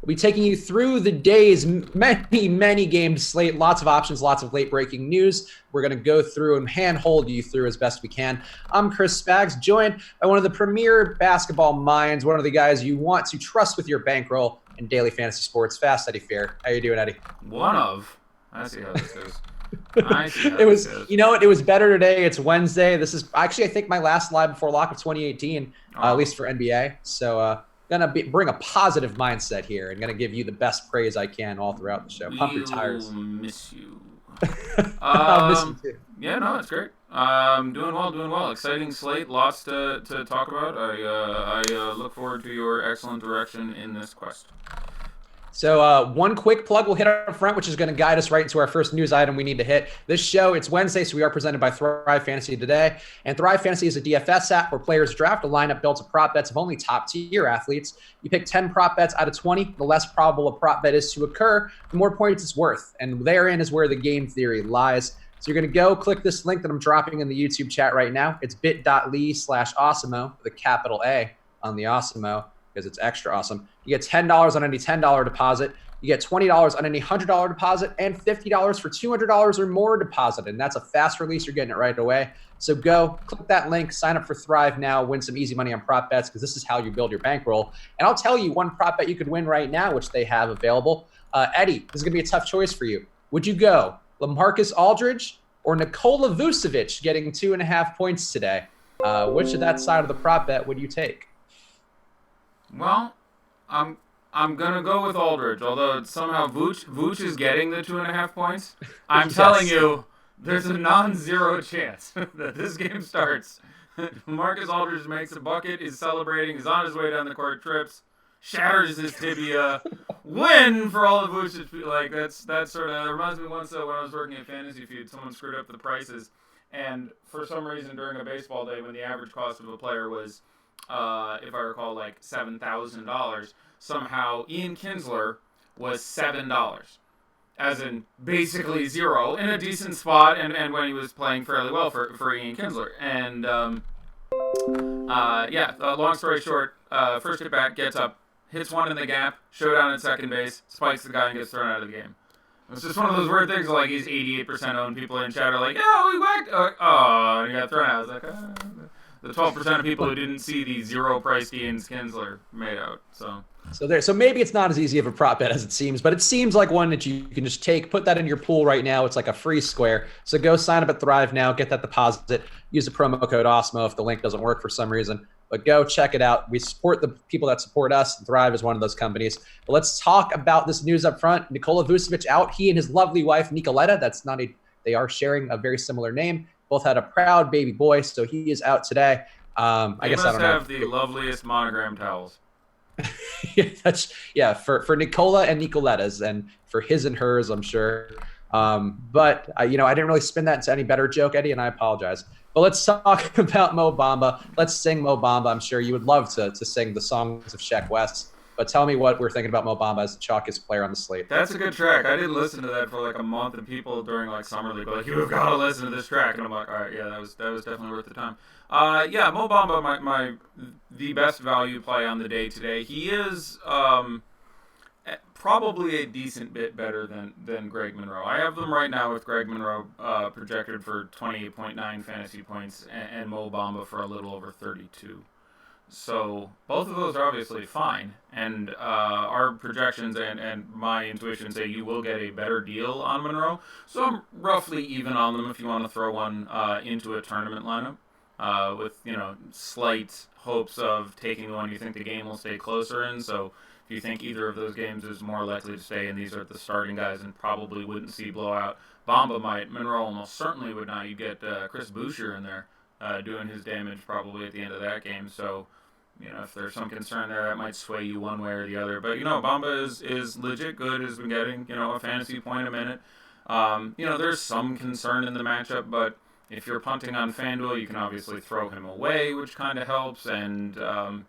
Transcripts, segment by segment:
We'll be taking you through the day's many games slate, lots of options, lots of late breaking news. We're going to go through and handhold you through as best we can. I'm Chris Spags, joined by one of the premier basketball minds, one of the guys you want to trust with your bankroll in daily fantasy sports. Fast, Eddie Fair. How you doing, Eddie? One of. I see how this goes. It was, it was better today. It's Wednesday. This is actually, I think, my last live before lock of 2018, at least for NBA. So, gonna bring a positive mindset here and gonna give you the best praise I can all throughout the show. Pump your tires. Miss you. I'll miss you too. Yeah, no, it's great. Doing well. Exciting slate, lots to talk about. I look forward to your excellent direction in this quest. So one quick plug we'll hit up front, which is going to guide us right into our first news item we need to hit. This show, it's Wednesday, so we are presented by Thrive Fantasy today. And Thrive Fantasy is a DFS app where players draft a lineup built of prop bets of only top-tier athletes. You pick 10 prop bets out of 20. The less probable a prop bet is to occur, the more points it's worth. And therein is where the game theory lies. So you're going to go click this link that I'm dropping in the YouTube chat right now. It's bit.ly/Awesemo with a capital A on the Awesemo, because it's extra awesome. You get $10 on any $10 deposit. You get $20 on any $100 deposit and $50 for $200 or more deposit. And that's a fast release. You're getting it right away. So go click that link, sign up for Thrive now, win some easy money on prop bets, because this is how you build your bankroll. And I'll tell you one prop bet you could win right now, which they have available. Eddie, this is going to be a tough choice for you. Would you go LaMarcus Aldridge or Nikola Vucevic getting 2.5 points today? Which of that side of the prop bet would you take? Well, I'm gonna go with Aldridge, although somehow Vooch is getting the 2.5 points. I'm telling you, there's a non-zero chance that this game starts. Marcus Aldridge makes a bucket, is celebrating, is on his way down the court, trips, shatters his tibia, win for all of Vooch. Like that's sort of, it reminds me once when I was working at Fantasy Feud, someone screwed up the prices, and for some reason during a baseball day when the average cost of a player was, if I recall, like $7,000. Somehow Ian Kinsler was $7, as in basically zero, in a decent spot, and when he was playing fairly well for Ian Kinsler. And long story short, first at bat, gets up, hits one in the gap, showdown at second base, spikes the guy and gets thrown out of the game. It's just one of those weird things, like he's 88% owned. People in chat are like, yeah, we whacked. And he got thrown out. I was like, the 12% of people who didn't see the zero price Ian Kinsler made out. So maybe it's not as easy of a prop bet as it seems, but it seems like one that you can just take, put that in your pool right now. It's like a free square. So go sign up at Thrive now, get that deposit, use the promo code Awesemo if the link doesn't work for some reason. But go check it out. We support the people that support us. Thrive is one of those companies. But let's talk about this news up front. Nikola Vucevic out. He and his lovely wife, Nicoletta, they are sharing a very similar name. Both had a proud baby boy, so he is out today. I guess I don't know. They must have the loveliest monogram towels. For Nicola and Nicoletta's, and for his and hers, I'm sure. But I didn't really spin that into any better joke, Eddie, and I apologize. But let's talk about Mo Bamba. Let's sing Mo Bamba. I'm sure you would love to sing the songs of Sheck West. But tell me what we're thinking about Mo Bamba as the chalkiest player on the slate. That's a good track. I did listen to that for like a month, and people during like summer league were like, "You've got to listen to this track," and I'm like, "All right, yeah, that was definitely worth the time." Mo Bamba, the best value play on the day today. He is probably a decent bit better than Greg Monroe. I have them right now with Greg Monroe projected for 28.9 fantasy points and Mo Bamba for a little over 32. So both of those are obviously fine, and our projections and my intuition say you will get a better deal on Monroe. So I'm roughly even on them if you want to throw one into a tournament lineup with slight hopes of taking the one you think the game will stay closer in. So if you think either of those games is more likely to stay, and these are the starting guys and probably wouldn't see blowout, Bamba might. Monroe almost certainly would not. You get Chris Boucher in there doing his damage probably at the end of that game. So if there's some concern there, that might sway you one way or the other. But, Bamba is legit good, has been getting, a fantasy point a minute. There's some concern in the matchup, but if you're punting on FanDuel, you can obviously throw him away, which kind of helps. And you're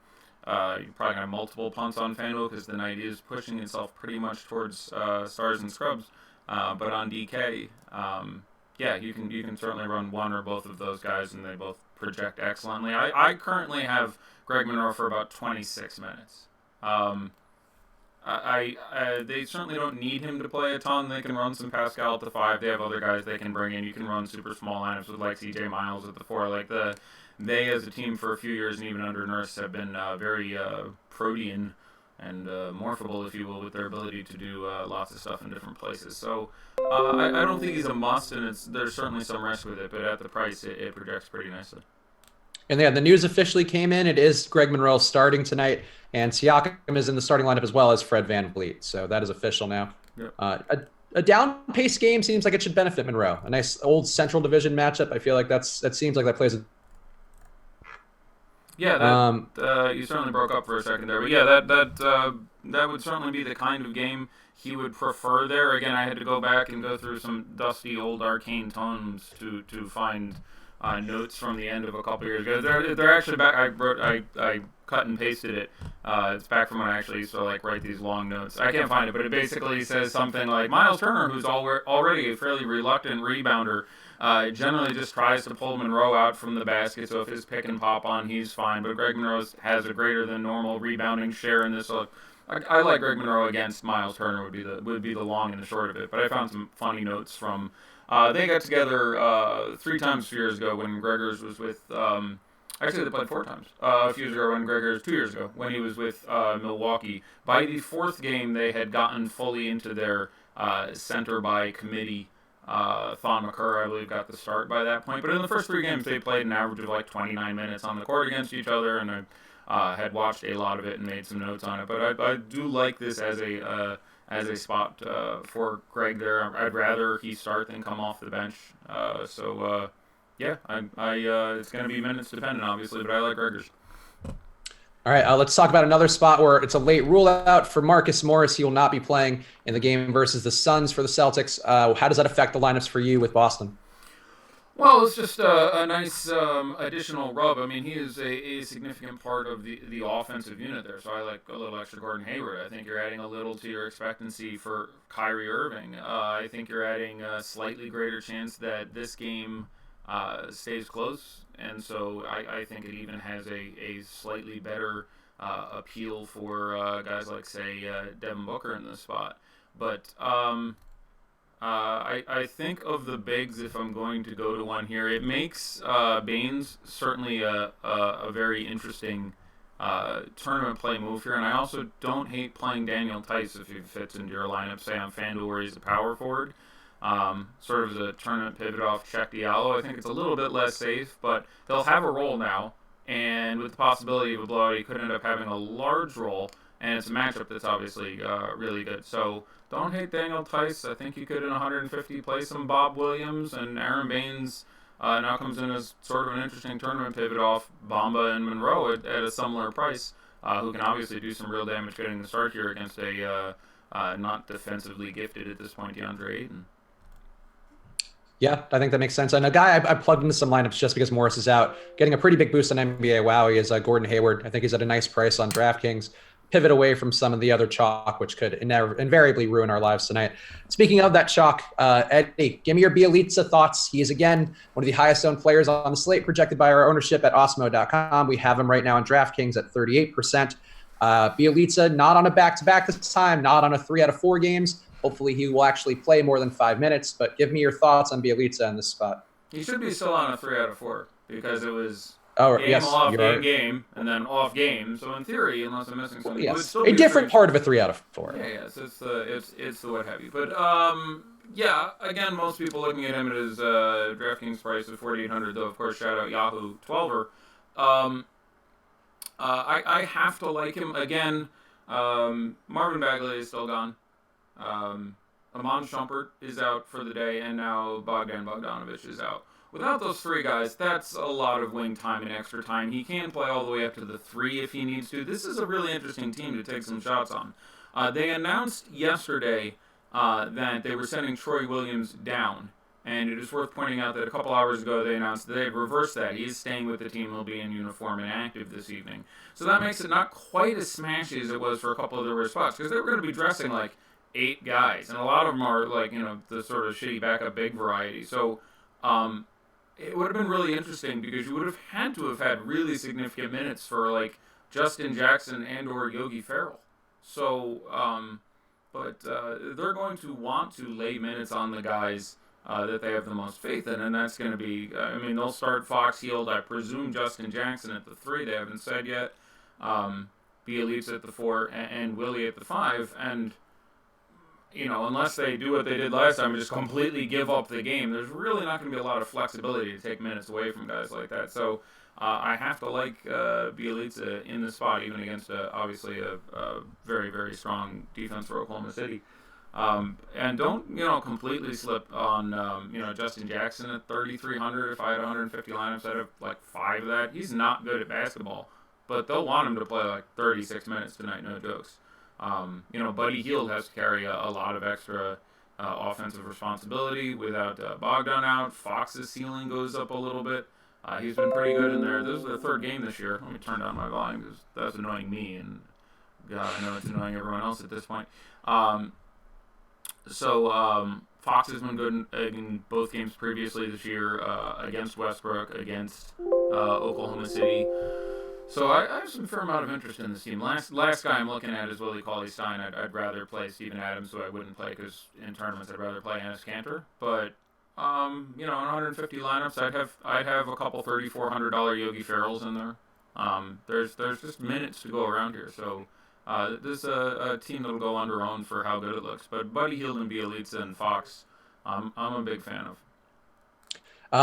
probably going to have multiple punts on FanDuel because the night is pushing itself pretty much towards stars and scrubs. But on DK, you can certainly run one or both of those guys, and they both project excellently. I currently have Greg Monroe for about 26 minutes. They certainly don't need him to play a ton. They can run some Pascal at the 5. They have other guys they can bring in. You can run super small lineups with like CJ Miles at the 4. They as a team for a few years and even under Nurse have been very protean and morphable, if you will, with their ability to do lots of stuff in different places. So I don't think he's a must, and there's certainly some risk with it, but at the price, it projects pretty nicely. And yeah, the news officially came in. It is Greg Monroe starting tonight, and Siakam is in the starting lineup as well as Fred VanVleet. So that is official now. Yep. A down-paced game seems like it should benefit Monroe. A nice old Central Division matchup. I feel like that seems like that plays. Yeah, you certainly broke up for a second there, but yeah, that would certainly be the kind of game he would prefer there. Again, I had to go back and go through some dusty old arcane tomes to find notes from the end of a couple years ago. They're actually back. I cut and pasted it. It's back from when I actually used to like write these long notes. I can't find it, but it basically says something like Miles Turner, who's already a fairly reluctant rebounder, generally just tries to pull Monroe out from the basket. So if his pick and pop on, he's fine. But Greg Monroe has a greater than normal rebounding share in this. So I like Greg Monroe against Miles Turner would be the long and the short of it. But I found some funny notes from. They got together 3 times 2 years ago when Gregors was with. Actually, they played 4 times. A few years ago when Gregors 2 years ago when he was with Milwaukee. By the 4th game, they had gotten fully into their center by committee. Thon McCurr, I believe, got the start by that point. But in the first 3 games, they played an average of like 29 minutes on the court against each other, and I had watched a lot of it and made some notes on it. But I do like this as a spot for Greg there. I'd rather he start than come off the bench. Yeah, it's going to be minutes dependent, obviously, but I like Gregors. All right, let's talk about another spot where it's a late rule out for Marcus Morris. He will not be playing in the game versus the Suns for the Celtics. How does that affect the lineups for you with Boston? Well, it's just a nice additional rub. I mean, he is a significant part of the offensive unit there, so I like a little extra Gordon Hayward. I think you're adding a little to your expectancy for Kyrie Irving. I think you're adding a slightly greater chance that this game stays close, and so I think it even has a slightly better appeal for guys like, say, Devin Booker in this spot. But I think of the bigs, if I'm going to go to one here, it makes Baines certainly a very interesting tournament play move here, and I also don't hate playing Daniel Tice if he fits into your lineup, say on FanDuel where he's a power forward. Sort of as a tournament pivot off Check Diallo. I think it's a little bit less safe, but they'll have a role now, and with the possibility of a blowout, he could end up having a large role, and it's a matchup that's obviously really good. So don't hate Daniel Tice. I think you could in 150 play some Bob Williams, and Aaron Baines now comes in as sort of an interesting tournament pivot off Bamba and Monroe at a similar price, who can obviously do some real damage getting the start here against a not defensively gifted at this point DeAndre Ayton. Yeah, I think that makes sense. And a guy I plugged into some lineups just because Morris is out, getting a pretty big boost on NBA WoW is Gordon Hayward. I think he's at a nice price on DraftKings. Pivot away from some of the other chalk, which could invariably ruin our lives tonight. Speaking of that chalk, Eddie, give me your Bielitsa thoughts. He is, again, one of the highest owned players on the slate, projected by our ownership at Osmo.com. We have him right now on DraftKings at 38%. Bielitsa, not on a back-to-back this time, not on a 3 out of 4 games. Hopefully he will actually play more than 5 minutes, but give me your thoughts on Bielitsa in this spot. He should be still on a 3 out of 4 because it was game off, game, and then off game. So in theory, unless I'm missing something, it would still be a different part of a 3 out of 4. Yeah, so it's the what have you. But yeah, again, most people looking at him at his DraftKings price of $4,800, though of course shout out Yahoo 12er. I have to like him again. Marvin Bagley is still gone. Iman Shumpert is out for the day, and now Bogdan Bogdanovic is out. Without those 3 guys, that's a lot of wing time and extra time. He can play all the way up to the 3 if he needs to. This is a really interesting team to take some shots on. They announced yesterday that they were sending Troy Williams down, and it is worth pointing out that a couple hours ago they announced that they had reversed that. He is staying with the team. He'll be in uniform and active this evening. So that makes it not quite as smashy as it was for a couple of their spots, because they were going to be dressing like 8 guys, and a lot of them are like, the sort of shitty backup big variety. So it would have been really interesting because you would have had to have had really significant minutes for like Justin Jackson and or Yogi Ferrell. So, but they're going to want to lay minutes on the guys that they have the most faith in, and that's going to be, I mean, they'll start Fox Hield, I presume Justin Jackson at the 3, they haven't said yet. Bielitz at the 4, and Willie at the 5, and, you know, unless they do what they did last time and just completely give up the game, there's really not going to be a lot of flexibility to take minutes away from guys like that. So I have to like Bielitz in the spot, even against obviously a very, very strong defense for Oklahoma City. And don't, you know, completely slip on, you know, Justin Jackson at 3,300. If I had 150 lineups, I'd have like 5 of that. He's not good at basketball, but they'll want him to play like 36 minutes tonight, no jokes. You know, Buddy Hield has to carry a lot of extra offensive responsibility without Bogdan out. Fox's ceiling goes up a little bit. He's been pretty good in there. This is their 3rd game this year. Let me turn down my volume because that's annoying me, and God, I know it's annoying everyone else at this point. Fox has been good in both games previously this year, against Westbrook, against Oklahoma City. So I have some fair amount of interest in this team. Last guy I'm looking at is Willie Cauley-Stein. I'd rather play Steven Adams, who I wouldn't play because in tournaments I'd rather play Enes Kanter. But you know, in 150 lineups, I'd have a couple $3,400 Yogi Ferrells in there. There's just minutes to go around here. So this is a team that'll go under-owned for how good it looks. But Buddy Hield and Bielitz and Fox, I'm a big fan of.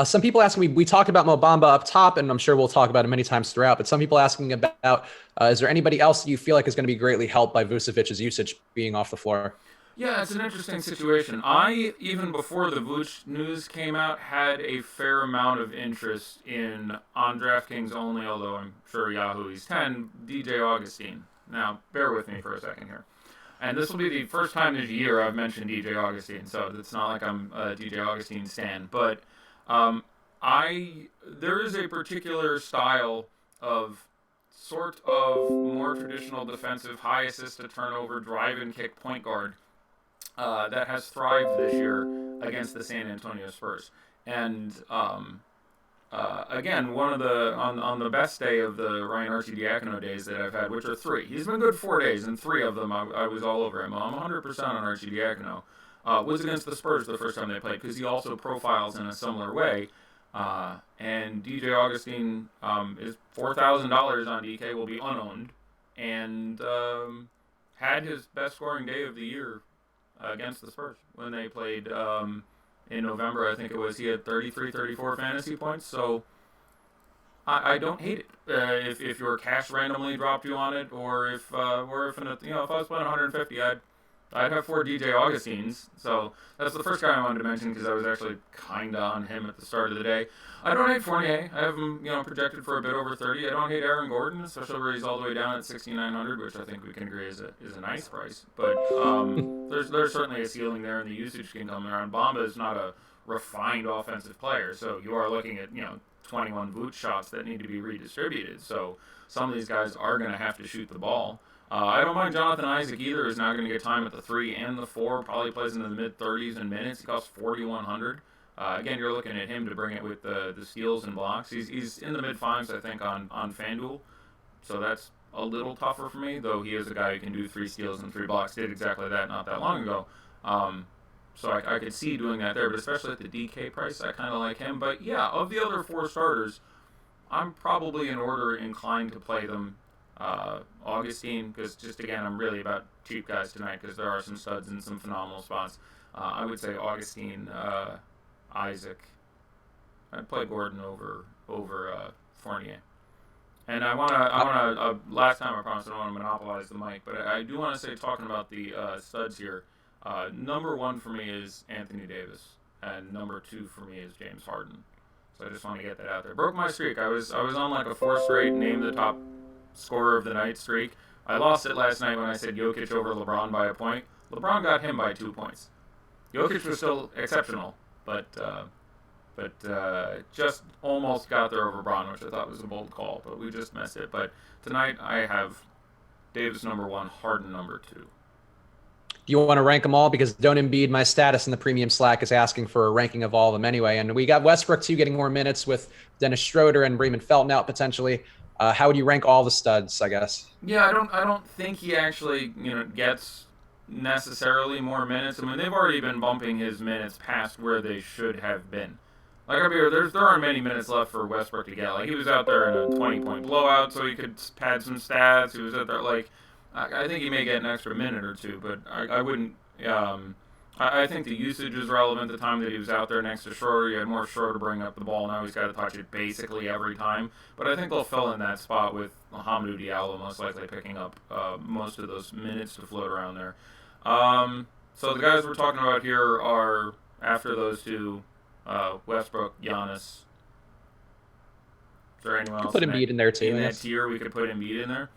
Some people asking, we talked about Mo Bamba up top, and I'm sure we'll talk about it many times throughout, but some people asking about, is there anybody else that you feel like is going to be greatly helped by Vucevic's usage being off the floor? Yeah, it's an interesting situation. I, even before the Vooch news came out, had a fair amount of interest in, on DraftKings only, although I'm sure Yahoo, he's 10, DJ Augustine. Now, bear with me for a second here. And this will be the first time this year I've mentioned DJ Augustine, so it's not like I'm a DJ Augustine stan, but there is a particular style of sort of more traditional defensive, high assist to turnover, drive and kick point guard that has thrived this year against the San Antonio Spurs. And again, one of the on the best day of the Ryan Arcidiacono days that I've had, which are 3. He's been good 4 days, and 3 of them I was all over him. I'm 100% on Arcidiacono. Was against the Spurs the first time they played, because he also profiles in a similar way. And DJ Augustine is $4,000 on DK, will be unowned, and had his best scoring day of the year against the Spurs when they played in November. I think it was, he had 33, 34 fantasy points. So I don't hate it. If your cash randomly dropped you on it, or if I was playing 150, I'd have 4 DJ Augustines. So that's the first guy I wanted to mention, because I was actually kind of on him at the start of the day. I don't hate Fournier. I have him, projected for a bit over 30. I don't hate Aaron Gordon, especially where he's all the way down at 6,900, which I think we can agree is a nice price. But there's certainly a ceiling there, and the usage can come around. Bamba is not a refined offensive player, so you are looking at 21 Vooch shots that need to be redistributed. So some of these guys are going to have to shoot the ball. I don't mind Jonathan Isaac either. Is now going to get time at the 3 and the 4. Probably plays in the mid-30s in minutes. He costs 4,100. Again, you're looking at him to bring it with the steals and blocks. He's in the mid-5s, I think, on FanDuel. So that's a little tougher for me, though he is a guy who can do 3 steals and 3 blocks. Did exactly that not that long ago. So I could see doing that there, but especially at the DK price, I kind of like him. But yeah, of the other 4 starters, I'm probably in order inclined to play them. Augustine, because just again, I'm really about cheap guys tonight, because there are some studs in some phenomenal spots. I would say Augustine, Isaac. I'd play Gordon over Fournier. And I wanna last time I promised I don't want to monopolize the mic, but I do want to say, talking about the studs here, number 1 for me is Anthony Davis, and number 2 for me is James Harden. So I just want to get that out there. Broke my streak. I was on like a 4 straight name the top scorer of the night streak. I lost it last night when I said Jokic over LeBron by a point. LeBron got him by 2 points. Jokic was still exceptional, but just almost got there over LeBron, which I thought was a bold call, but we just missed it. But tonight I have Davis number 1, Harden number 2. Do you want to rank them all? Because Don't Embiid, my status in the premium Slack, is asking for a ranking of all of them anyway. And we got Westbrook too, getting more minutes with Dennis Schroeder and Raymond Felton out potentially. How would you rank all the studs, I guess? Yeah, I don't think he actually gets necessarily more minutes. I mean, they've already been bumping his minutes past where they should have been. Like, there aren't many minutes left for Westbrook to get. Like, he was out there in a 20-point blowout, so he could pad some stats. He was out there, like, I think he may get an extra minute or two, but I wouldn't. I think the usage is relevant. The time that he was out there next to Schroeder, he had more Schroeder to bring up the ball. Now he's got to touch it basically every time. But I think they'll fill in that spot with Hamidou Diallo most likely picking up most of those minutes to float around there. So the guys we're talking about here are, after those two, Westbrook, Giannis. Is there anyone else Put Embiid in there too. In that tier, we could put Embiid in there.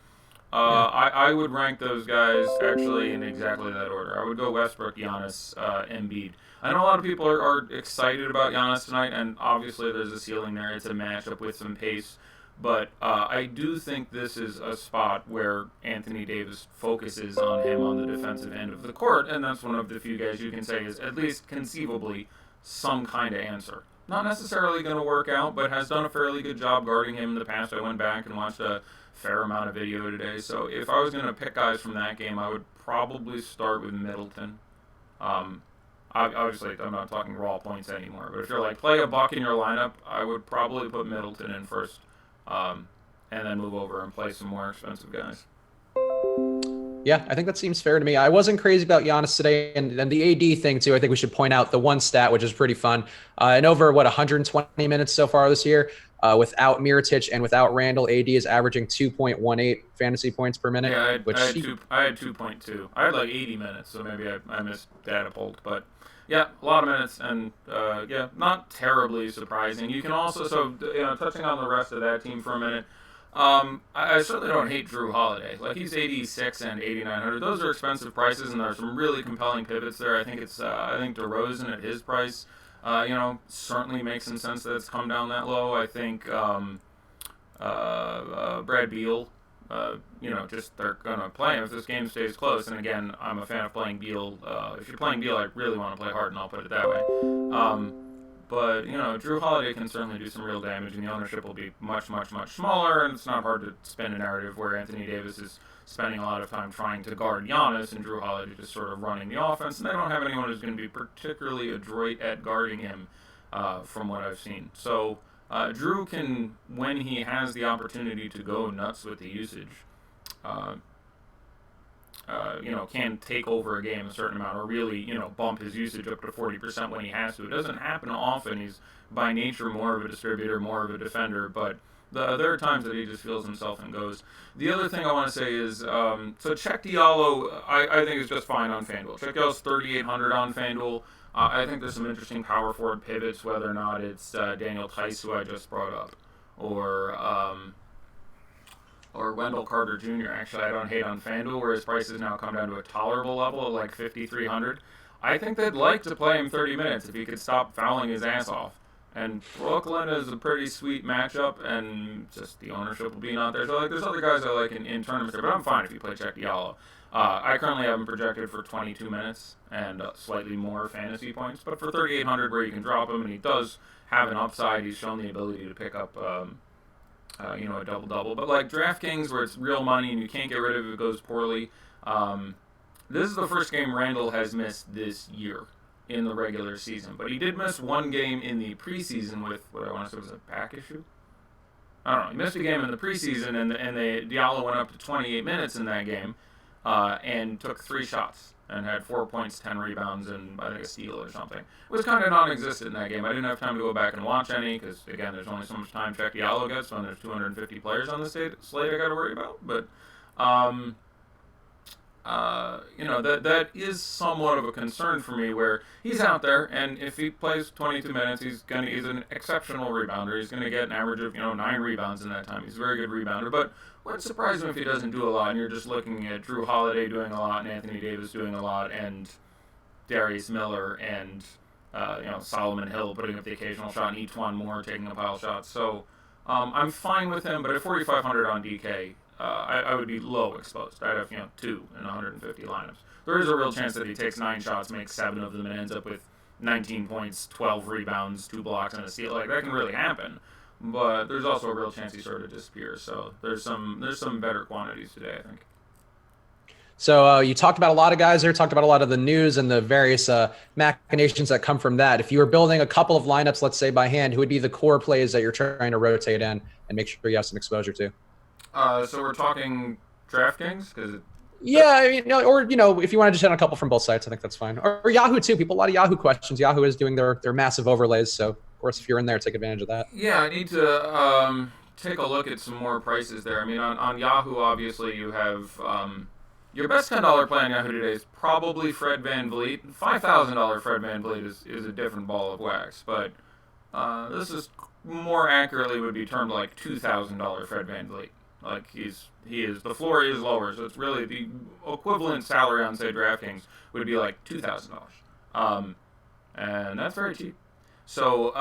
I would rank those guys actually in exactly that order. I would go Westbrook, Giannis, Embiid. I know a lot of people are excited about Giannis tonight, and obviously there's a ceiling there. It's a matchup with some pace. But I do think this is a spot where Anthony Davis focuses on him on the defensive end of the court, and that's one of the few guys you can say is at least conceivably some kind of answer. Not necessarily going to work out, but has done a fairly good job guarding him in the past. I went back and watched a fair amount of video today. So if I was going to pick guys from that game, I would probably start with Middleton. Obviously, I'm not talking raw points anymore, but if you're like, play a buck in your lineup, I would probably put Middleton in first. And then move over and play some more expensive guys. Yeah, I think that seems fair to me. I wasn't crazy about Giannis today, and the AD thing too. I think we should point out the one stat, which is pretty fun. And over 120 minutes so far this year, without Mirotic and without Randall, AD is averaging 2.18 fantasy points per minute. Yeah, I had 2.2. I had like 80 minutes, so maybe I missed data pulled, but. Yeah, a lot of minutes, and yeah, not terribly surprising. You can also, touching on the rest of that team for a minute, I certainly don't hate Drew Holiday. Like, he's 86 and 8,900. Those are expensive prices, and there are some really compelling pivots there. I think I think DeRozan at his price, certainly makes some sense that it's come down that low. I think Brad Beal. Just they're going to play him if this game stays close. And again, I'm a fan of playing Beal. If you're playing Beal, I really want to play Harden, I'll put it that way. But Drew Holiday can certainly do some real damage, and the ownership will be much, much, much smaller, and it's not hard to spin a narrative where Anthony Davis is spending a lot of time trying to guard Giannis, and Drew Holiday just sort of running the offense, and they don't have anyone who's going to be particularly adroit at guarding him from what I've seen. So Drew can, when he has the opportunity to go nuts with the usage, can take over a game a certain amount or really, bump his usage up to 40% when he has to. It doesn't happen often. He's by nature more of a distributor, more of a defender, but there are times that he just feels himself and goes. The other thing I want to say is, so Check Diallo, I think is just fine on FanDuel. Check Diallo's 3,800 on FanDuel. I think there's some interesting power forward pivots, whether or not it's Daniel Tice, who I just brought up, or Wendell Carter Jr. Actually, I don't hate on FanDuel, where his prices now come down to a tolerable level at like 5,300. I think they'd like to play him 30 minutes if he could stop fouling his ass off. And Brooklyn is a pretty sweet matchup, and just the ownership will be not there. So there's other guys I like in tournaments there, but I'm fine if you play Check Diallo. I currently have him projected for 22 minutes and slightly more fantasy points, but for 3,800 where you can drop him, and he does have an upside, he's shown the ability to pick up a double-double. But like DraftKings, where it's real money and you can't get rid of it if it goes poorly, this is the first game Randall has missed this year in the regular season. But he did miss one game in the preseason with what I want to say was a back issue. I don't know. He missed a game in the preseason, and Diallo went up to 28 minutes in that game and took 3 shots and had 4 points, 10 rebounds, and I think a steal or something. It was kind of non-existent in that game. I didn't have time to go back and watch any because, again, there's only so much time Check Diallo gets when there's 250 players on the slate I got to worry about. But, that is somewhat of a concern for me where he's out there, and if he plays 22 minutes, he's an exceptional rebounder. He's going to get an average of, 9 rebounds in that time. He's a very good rebounder, but wouldn't surprise him if he doesn't do a lot, and you're just looking at Drew Holiday doing a lot, and Anthony Davis doing a lot, and Darius Miller, and Solomon Hill putting up the occasional shot, and Etuan Moore taking a pile of shots. So I'm fine with him, but at 4,500 on DK, I would be low exposed. I'd have 2 in 150 lineups. There is a real chance that he takes 9 shots, makes 7 of them, and ends up with 19 points, 12 rebounds, 2 blocks, and a steal. Like, that can really happen. but there's also a real chance he sort of disappears. So there's some better quantities today, I think. So you talked about a lot of guys there, talked about a lot of the news and the various machinations that come from that. If you were building a couple of lineups, let's say by hand, who would be the core plays that you're trying to rotate in and make sure you have some exposure to? So we're talking DraftKings because Yeah, I mean, or if you want to just hit on a couple from both sites, I think that's fine. Or Yahoo too. People, a lot of Yahoo questions. Yahoo is doing their massive overlays, so of course, if you're in there, take advantage of that. yeah, I need to take a look at some more prices there. I mean, on Yahoo, obviously you have your best $10 play on Yahoo today is probably Fred VanVleet. $5,000 Fred VanVleet is a different ball of wax, but this is more accurately would be termed like $2,000 Fred VanVleet. Like he is the floor is lower, so it's really the equivalent salary on say DraftKings would be like $2,000, and that's very cheap. So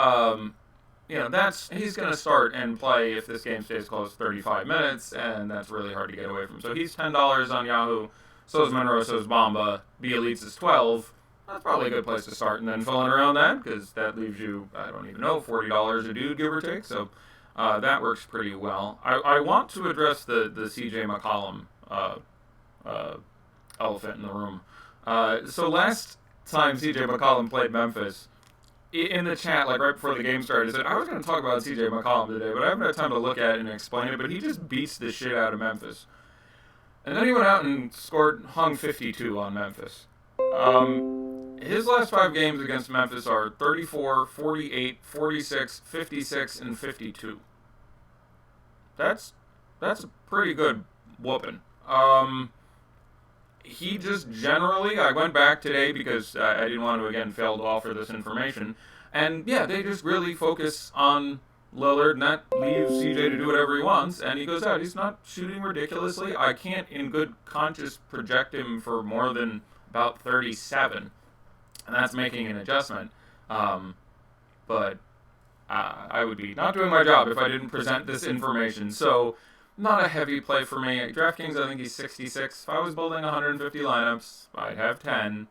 he's going to start and play if this game stays close 35 minutes, and that's really hard to get away from. So he's $10 on Yahoo. So is Monroe, so is Bamba. B Elites is 12. That's probably a good place to start, and then filling around that because that leaves you I don't even know $40 a dude, give or take. So. That works pretty well. I want to address the CJ McCollum elephant in the room. So last time CJ McCollum played Memphis, in the chat, like right before the game started, I said I was going to talk about CJ McCollum today, but I haven't had time to look at it and explain it, but he just beats the shit out of Memphis. And then he went out and hung 52 on Memphis. His last 5 games against Memphis are 34, 48, 46, 56, and 52. That's a pretty good whooping. He just generally, I went back today because I didn't want to again fail to offer this information, and yeah, they just really focus on Lillard, and that leaves CJ to do whatever he wants, and he goes out. He's not shooting ridiculously. I can't, in good conscience, project him for more than about 37. And that's making an adjustment. But I would be not doing my job if I didn't present this information. So, not a heavy play for me. DraftKings, I think he's 66. If I was building 150 lineups, I'd have 10.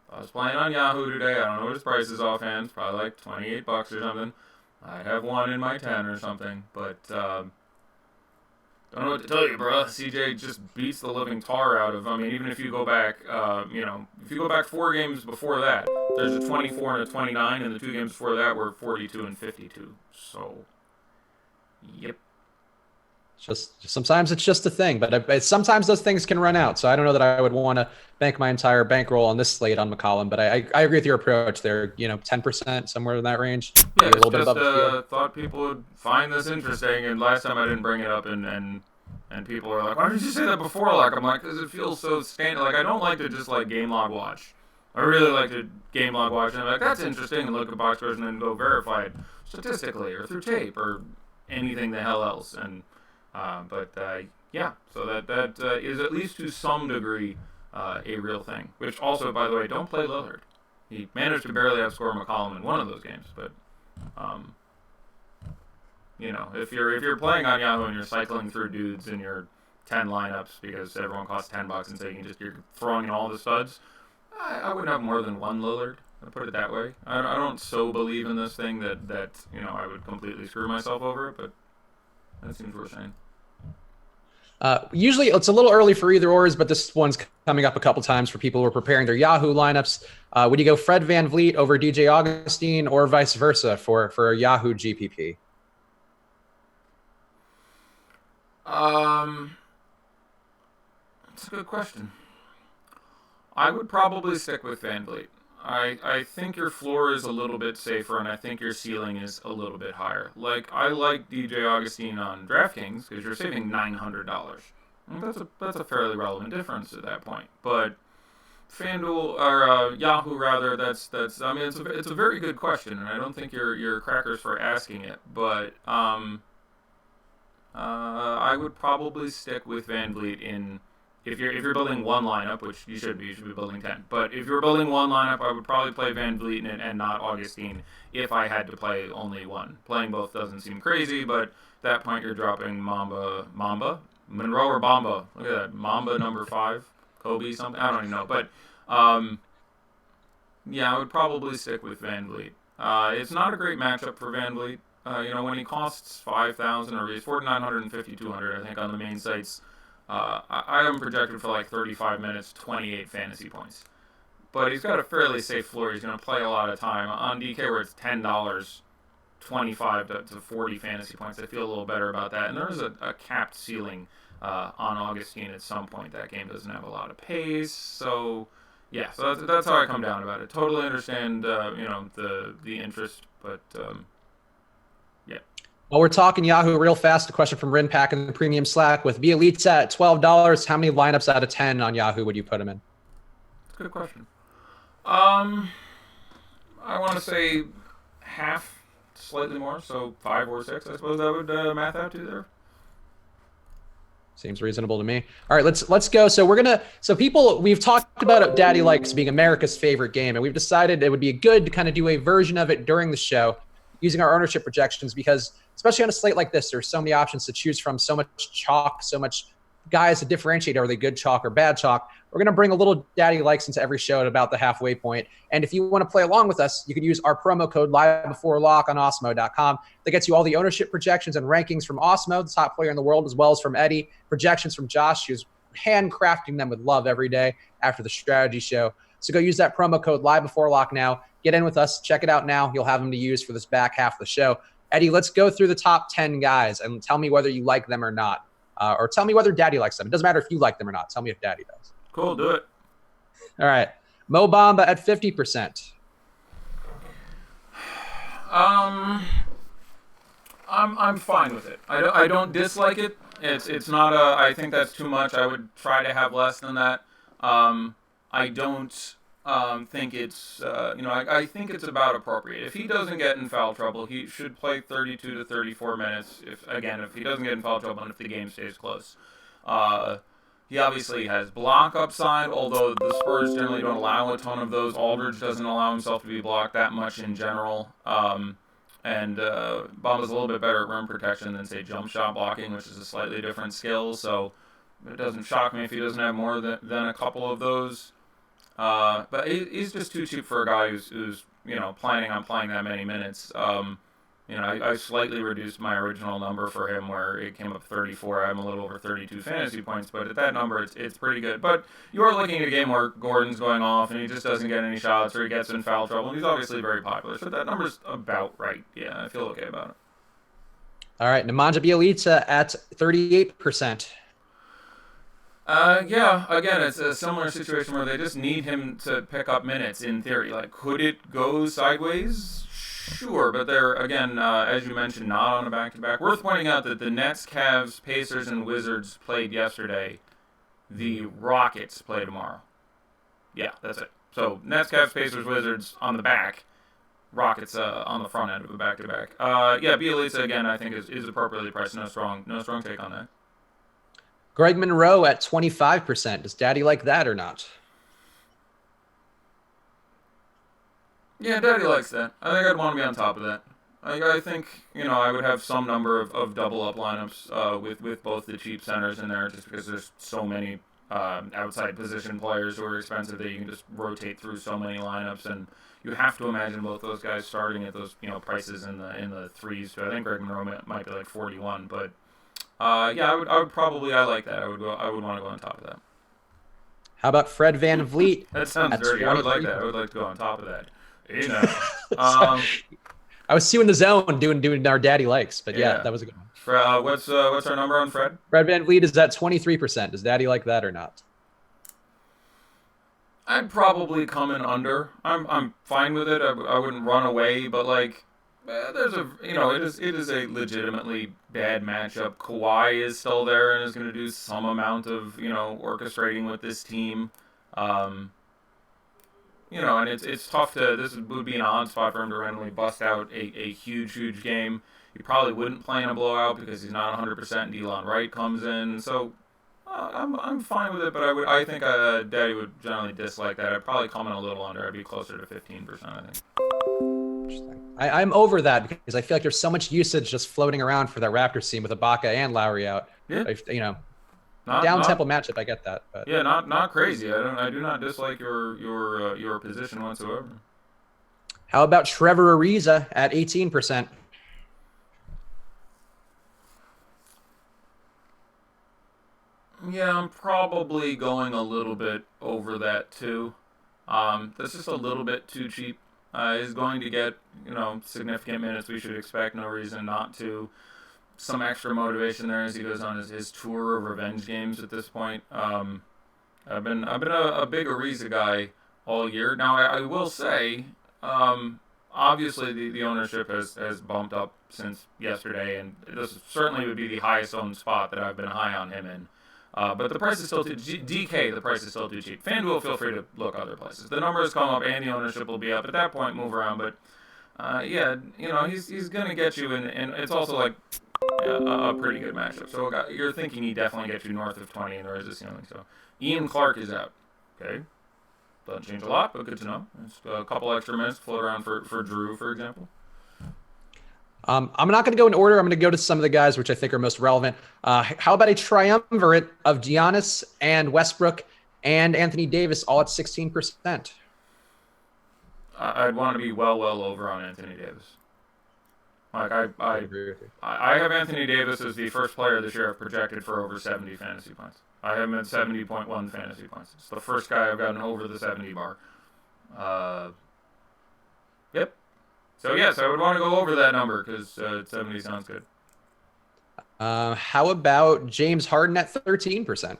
If I was playing on Yahoo today, I don't know what his price is offhand. It's probably like $28 or something. I'd have 1 in my 10 or something. But, don't know what to tell you, bro. CJ just beats the living tar out of. I mean, even if you go back, if you go back 4 games before that, there's a 24 and a 29, and the 2 games before that were 42 and 52. So, yep. Just sometimes it's just a thing, but sometimes those things can run out. So I don't know that I would want to bank my entire bankroll on this slate on McCollum, but I agree with your approach there. 10% somewhere in that range. Yeah, a little bit above the thought people would find this interesting, and last time I didn't bring it up, and people are like, why did you say that before? Like, I'm like, because it feels so standard. Like, I don't like to just like game log watch. I really like to game log watch, and I'm like, that's interesting, and look at box scores and then go verify it statistically or through tape or anything the hell else. And yeah, so that is at least to some degree a real thing. Which also, by the way, don't play Lillard. He managed to barely outscore McCollum in one of those games, but if you're playing on Yahoo and you're cycling through dudes in your 10 lineups because everyone costs $10 and so you're throwing in all the studs, I wouldn't have more than 1 Lillard. I'll put it that way. I don't so believe in this thing that I would completely screw myself over it, but that seems worth saying. Usually it's a little early for either ors, but this one's coming up a couple times for people who are preparing their Yahoo lineups. Would you go Fred VanVleet over DJ Augustine or vice versa for a Yahoo GPP? That's a good question. I would probably stick with VanVleet. I think your floor is a little bit safer, and I think your ceiling is a little bit higher. Like, I like DJ Augustine on DraftKings because you're saving $900. That's a fairly relevant difference at that point. But FanDuel or Yahoo rather, that's I mean it's a very good question, and I don't think you're crackers for asking it. But I would probably stick with VanVleet in. If you're building one lineup, which you should be building 10. But if you're building one lineup, I would probably play VanVleet and not Augustine if I had to play only one. Playing both doesn't seem crazy, but at that point you're dropping Monroe or Bamba. Look at that, Mamba number 5, Kobe something. I don't even know, but yeah, I would probably stick with VanVleet. It's not a great matchup for VanVleet. When he costs 5,000 or he's 4,900 and 5,200, I think on the main sites, I am projected for like 35 minutes, 28 fantasy points. But he's got a fairly safe floor. He's going to play a lot of time. On DK, where it's $10, 25 to 40 fantasy points, I feel a little better about that. And there is a capped ceiling on Augustine at some point. That game doesn't have a lot of pace. So, yeah, so that's how I come down about it. Totally understand, the interest, but yeah. Well, we're talking Yahoo real fast. A question from Rinpack in the premium Slack. With Bielitsa at $12, how many lineups out of 10 on Yahoo would you put him in? That's a good question. I want to say half, slightly more, so 5 or 6. I suppose that would math out to there. Seems reasonable to me. All right, let's go. So we've talked about Daddy Likes being America's favorite game, and we've decided it would be good to kind of do a version of it during the show using our ownership projections, because especially on a slate like this, there's so many options to choose from, so much chalk, so much guys to differentiate, are they good chalk or bad chalk. We're going to bring a little Daddy Likes into every show at about the halfway point. And if you want to play along with us, you can use our promo code LiveBeforeLock on Osmo.com. That gets you all the ownership projections and rankings from Osmo, the top player in the world, as well as from Eddie, projections from Josh, who's handcrafting them with love every day after the strategy show. So go use that promo code LiveBeforeLock now. Get in with us. Check it out now. You'll have them to use for this back half of the show. Eddie, let's go through the top 10 guys and tell me whether you like them or not. Or tell me whether Daddy likes them. It doesn't matter if you like them or not. Tell me if Daddy does. Cool, do it. All right. Mo Bamba at 50%. I'm fine with it. I don't dislike it. It's not I think that's too much. I would try to have less than that. I don't think it's I think it's about appropriate. If he doesn't get in foul trouble, he should play 32 to 34 minutes. If he doesn't get in foul trouble and if the game stays close. He obviously has block upside, although the Spurs generally don't allow a ton of those. Aldridge doesn't allow himself to be blocked that much in general. And Bamba's a little bit better at rim protection than, say, jump shot blocking, which is a slightly different skill. So it doesn't shock me if he doesn't have more than a couple of those. But he's just too cheap for a guy who's planning on playing that many minutes. I slightly reduced my original number for him where it came up 34. I'm a little over 32 fantasy points, but at that number, it's pretty good. But you are looking at a game where Gordon's going off and he just doesn't get any shots or he gets in foul trouble. And he's obviously very popular, so that number's about right. Yeah, I feel okay about it. All right, Nemanja Bjelica at 38%. Yeah, again, it's a similar situation where they just need him to pick up minutes in theory. Like, could it go sideways? Sure, but they're, again, as you mentioned, not on a back-to-back. Worth pointing out that the Nets, Cavs, Pacers, and Wizards played yesterday. The Rockets play tomorrow. Yeah, that's it. So, Nets, Cavs, Pacers, Wizards on the back. Rockets on the front end of a back-to-back. Bjelica, again, I think is appropriately priced. No strong take on that. Greg Monroe at 25%. Does Daddy like that or not? Yeah, Daddy likes that. I think I'd want to be on top of that. I think, I would have some number of double-up lineups with both the cheap centers in there just because there's so many outside position players who are expensive that you can just rotate through so many lineups, and you have to imagine both those guys starting at those prices in the threes. So I think Greg Monroe might be like 41, but I would probably like that. I would want to go on top of that. How about Fred VanVleet? That sounds dirty. I would like that. I would like to go on top of that. I was in the zone doing our Daddy Likes, but yeah, that was a good one. What's our number on Fred? Fred VanVleet is at 23%. Does Daddy like that or not? I'd probably come in under. I'm fine with it. I wouldn't run away, but it is a legitimately bad matchup. Kawhi is still there and is going to do some amount of orchestrating with this team. And it's tough this would be an odd spot for him to randomly bust out a huge game. He probably wouldn't play in a blowout because he's not 100%, and Delon Wright comes in. So I'm fine with it, but I think Daddy would generally dislike that. I'd probably come in a little under. I'd be closer to 15%, I think. Interesting. I'm over that because I feel like there's so much usage just floating around for that Raptors team with Ibaka and Lowry out. Yeah. Down-tempo matchup, I get that. But. Yeah, not crazy. I do not dislike your position whatsoever. How about Trevor Ariza at 18%? Yeah, I'm probably going a little bit over that too. That's just a little bit too cheap. He's going to get, significant minutes. We should expect no reason not to. Some extra motivation there as he goes on his tour of revenge games at this point. I've been a big Ariza guy all year. Now I will say, obviously the ownership has bumped up since yesterday, and this certainly would be the highest owned spot that I've been high on him in. But the price is still too DK. The price is still too cheap. FanDuel, feel free to look other places. The numbers come up and the ownership will be up. At that point, move around. But yeah, he's gonna get you, and it's also like a pretty good matchup. So you're thinking he definitely gets you north of 20, and there is a ceiling. So Ian Clark is out. Okay, doesn't change a lot, but good to know. It's a couple extra minutes to float around for Drew, for example. I'm not going to go in order. I'm going to go to some of the guys which I think are most relevant. How about a triumvirate of Giannis and Westbrook and Anthony Davis all at 16%? I'd want to be well over on Anthony Davis. Like I agree with you. I have Anthony Davis as the first player this year I've projected for over 70 fantasy points. I have him at 70.1 fantasy points. It's the first guy I've gotten over the 70 bar. Yep. So yes, I would want to go over that number because 70 sounds good. How about James Harden at 13%?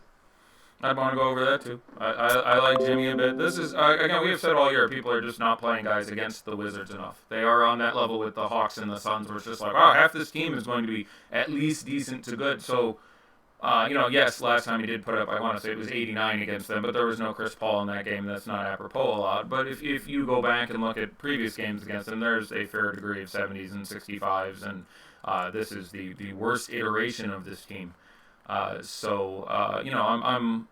I'd want to go over that too. I like Jimmy a bit. This is again, we have said all year people are just not playing guys against the Wizards enough. They are on that level with the Hawks and the Suns, where it's just like, oh, half this team is going to be at least decent to good. So, yes, last time he did put up, I want to say it was 89 against them, but there was no Chris Paul in that game. That's not apropos a lot. But if you go back and look at previous games against them, there's a fair degree of 70s and 65s, and this is the worst iteration of this team. I'm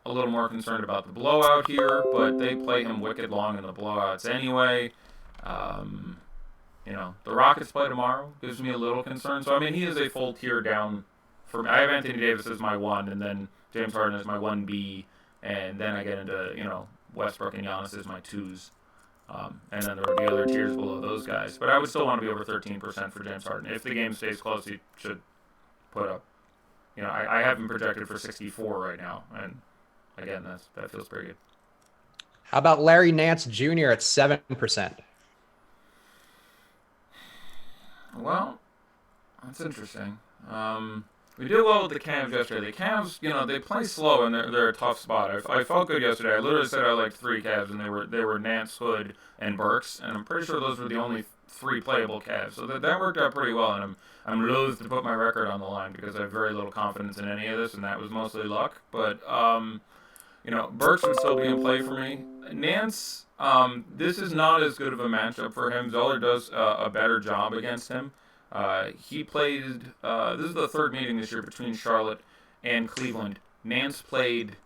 a little more concerned about the blowout here, but they play him wicked long in the blowouts anyway. The Rockets play tomorrow, gives me a little concern. So, he is a full tier down for me. I have Anthony Davis as my 1, and then James Harden as my 1B, and then I get into, Westbrook and Giannis as my 2s. And then there would be other tiers below those guys. But I would still want to be over 13% for James Harden. If the game stays close, he should put up. I have him projected for 64 right now, and again, that feels pretty good. How about Larry Nance Jr. at 7%? Well, that's interesting. We did well with the Cavs yesterday. The Cavs, they play slow, and they're a tough spot. I felt good yesterday. I literally said I liked 3 Cavs, and they were Nance, Hood, and Burks, and I'm pretty sure those were the only 3 playable Cavs. So that worked out pretty well, and I'm loath to put my record on the line because I have very little confidence in any of this, and that was mostly luck. But Burks would still be in play for me. Nance, this is not as good of a matchup for him. Zeller does a better job against him. He played. This is the 3rd meeting this year between Charlotte and Cleveland. Nance played.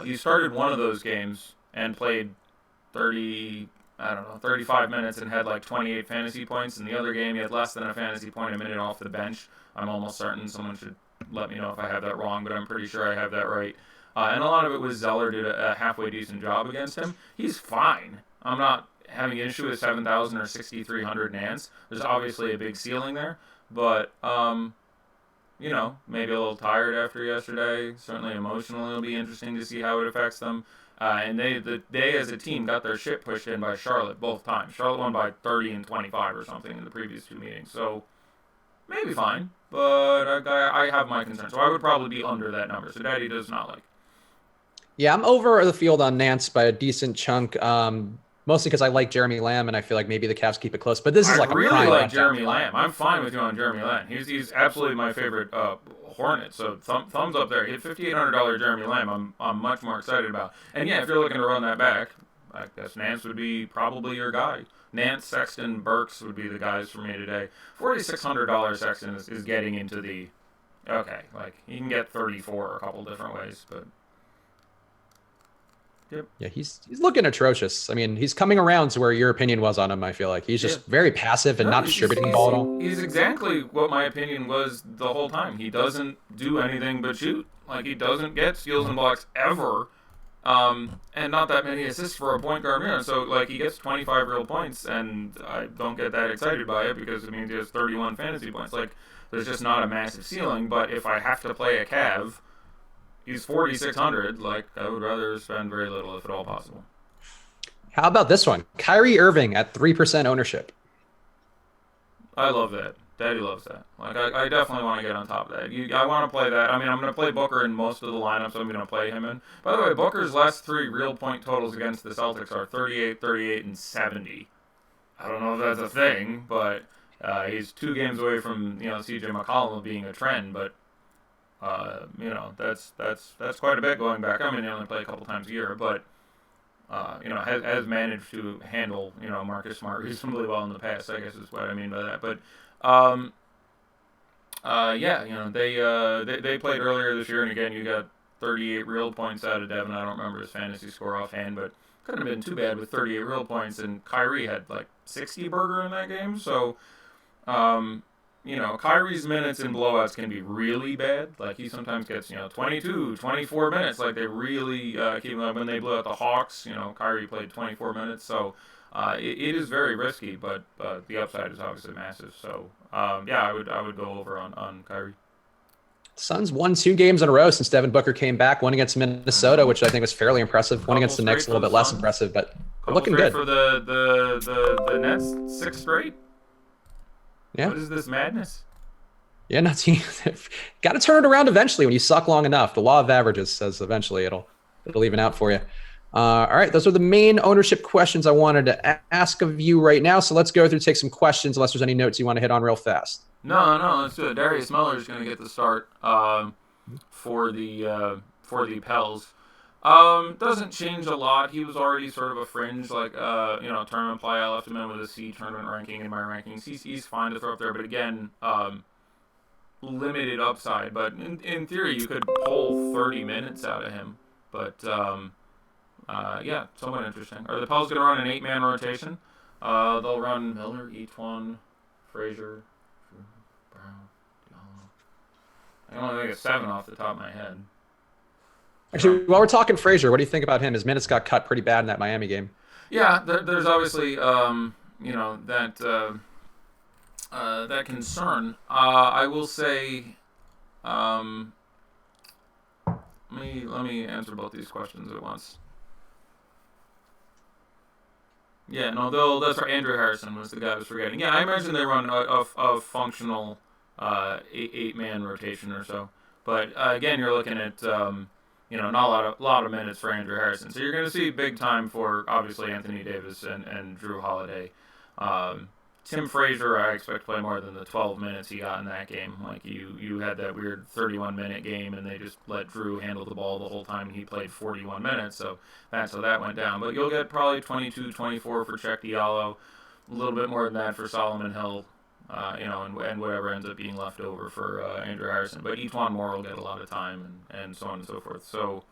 He started one of those games and played 35 minutes and had like 28 fantasy points. In the other game, he had less than a fantasy point a minute off the bench. I'm almost certain. Someone should let me know if I have that wrong, but I'm pretty sure I have that right. And a lot of it was Zeller did a halfway decent job against him. He's fine. I'm not having an issue with 7,000 or 6,300 Nance. There's obviously a big ceiling there, but maybe a little tired after yesterday. Certainly emotionally, it'll be interesting to see how it affects them. And they as a team got their shit pushed in by Charlotte both times. Charlotte won by 30 and 25 or something in the previous 2 meetings. So maybe fine, but I have my concerns. So I would probably be under that number. So Daddy does not like. Yeah, I'm over the field on Nance by a decent chunk. Mostly because I like Jeremy Lamb, and I feel like maybe the Cavs keep it close. But this is like I really like Jeremy Lamb. I'm fine with you on Jeremy Lamb. He's absolutely my favorite Hornet. So thumbs up there. Hit $5,800 Jeremy Lamb. I'm much more excited about. And yeah, if you're looking to run that back, I guess Nance would be probably your guy. Nance, Sexton, Burks would be the guys for me today. $4,600 Sexton is getting into the okay. Like he can get 34 a couple different ways, but. Yep. Yeah, he's looking atrocious. He's coming around to where your opinion was on him, I feel like. He's just very passive and not distributing the ball at all. He's exactly what my opinion was the whole time. He doesn't do anything but shoot. Like, he doesn't get steals and blocks ever. And not that many assists for a point guard. So, like, he gets 25 real points, and I don't get that excited by it because it means he has 31 fantasy points. Like, there's just not a massive ceiling. But if I have to play a Cav, he's 4,600. Like, I would rather spend very little if at all possible. How about this one? Kyrie Irving at 3% ownership. I love that. Daddy loves that. Like, I definitely want to get on top of that. I want to play that. I mean, I'm going to play Booker in most of the lineups I'm going to play him in. By the way, Booker's last 3 real point totals against the Celtics are 38, 38, and 70. I don't know if that's a thing, but he's 2 games away from, CJ McCollum being a trend, but that's quite a bit going back. I mean, they only play a couple times a year, but has managed to handle, Marcus Smart reasonably well in the past, I guess is what I mean by that. But, they played earlier this year, and again, you got 38 real points out of Devin. I don't remember his fantasy score offhand, but couldn't have been too bad with 38 real points, and Kyrie had like 60 burger in that game, so, Kyrie's minutes in blowouts can be really bad. Like, he sometimes gets, 22, 24 minutes. Like, they really keep him up. When they blew out the Hawks, Kyrie played 24 minutes. So, it is very risky, but the upside is obviously massive. So, I would go over on Kyrie. Suns won 2 games in a row since Devin Booker came back. One against Minnesota, which I think was fairly impressive. One against the Knicks, a little bit less impressive, but looking good. For the Nets, 6 straight. Yeah. What is this madness? Yeah, got to turn it around eventually. When you suck long enough, the law of averages says eventually it'll even out for you. All right, those are the main ownership questions I wanted to ask of you right now. So let's go through, take some questions, unless there's any notes you want to hit on real fast. No, let's do it. Darius Miller is going to get the start for the Pels. Doesn't change a lot. He was already sort of a fringe, tournament play. I left him in with a C tournament ranking in my rankings. He's fine to throw up there, but again, limited upside. But in theory, you could pull 30 minutes out of him. But somewhat interesting. Are the Pels going to run an 8-man rotation? They'll run Miller, Etuan, Frazier, Brown, Diallo. I can only think of 7 off the top of my head. Actually, while we're talking Frazier, what do you think about him? His minutes got cut pretty bad in that Miami game. Yeah, there's obviously that concern. I will say, let me answer both these questions at once. Yeah, no, that's right. Andrew Harrison was the guy I was forgetting. Yeah, I imagine they run a functional 8-man rotation or so. But again, you're looking at not a lot of minutes for Andrew Harrison. So you're going to see big time for, obviously, Anthony Davis and Drew Holiday. Tim Frazier, I expect to play more than the 12 minutes he got in that game. Like, you had that weird 31-minute game, and they just let Drew handle the ball the whole time, and he played 41 minutes. So that's how that went down. But you'll get probably 22, 24 for Check Diallo, a little bit more than that for Solomon Hill. And whatever ends up being left over for Andrew Harrison. But Etuan Moore will get a lot of time and so on and so forth. So,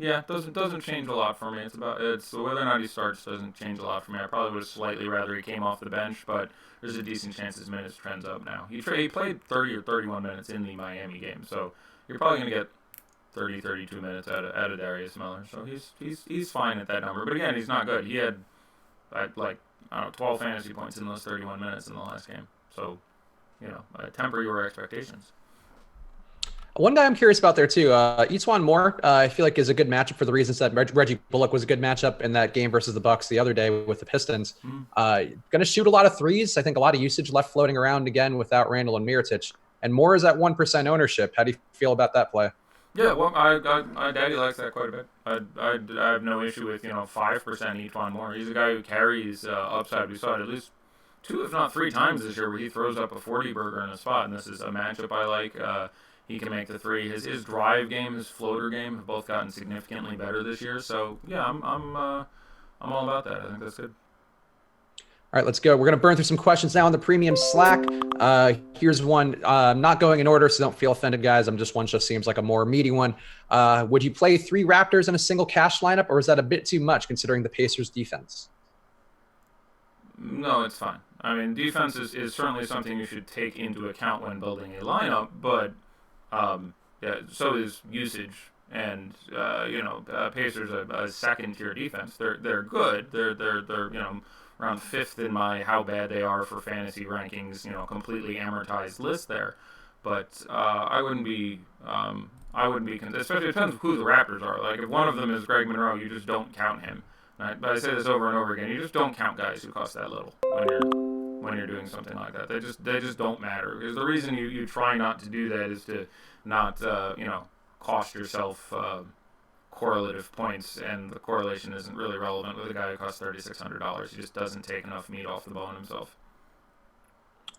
doesn't change a lot for me. It's whether or not he starts doesn't change a lot for me. I probably would have slightly rather he came off the bench, but there's a decent chance his minutes trends up now. He played 30 or 31 minutes in the Miami game, so you're probably going to get 30, 32 minutes out of Darius Miller. So he's fine at that number. But again, he's not good. He had 12 fantasy points in those 31 minutes in the last game. So, temper your expectations. One guy I'm curious about there, too, Etuan Moore, I feel like is a good matchup for the reasons that Reggie Bullock was a good matchup in that game versus the Bucks the other day with the Pistons. Going to shoot a lot of threes. I think a lot of usage left floating around again without Randall and Mirotic. And Moore is at 1% ownership. How do you feel about that play? Yeah, well, Daddy likes that quite a bit. I have no issue with 5% Etuan Moore. He's a guy who carries upside. We saw it at least 2, if not 3 times this year, where he throws up a 40 burger in a spot, and this is a matchup I like. He can make the 3. His drive game, his floater game have both gotten significantly better this year. So yeah, I'm all about that. I think that's good. All right, let's go. We're going to burn through some questions now on the premium Slack. Here's one. Not going in order, so don't feel offended, guys. One just seems like a more meaty one. Would you play 3 Raptors in a single cash lineup, or is that a bit too much considering the Pacers' defense? No, it's fine. I mean, defense is certainly something you should take into account when building a lineup, but so is usage. And Pacers a second-tier defense. They're good. They're around 5th in my how bad they are for fantasy rankings, completely amortized list there. but I wouldn't be. Especially it depends who the Raptors are. Like if one of them is Greg Monroe, you just don't count him. Right? But I say this over and over again. You just don't count guys who cost that little when you're doing something like that. They just don't matter. Because the reason you try not to do that is to not cost yourself correlative points, and the correlation isn't really relevant with a guy who costs $3,600. He just doesn't take enough meat off the bone himself.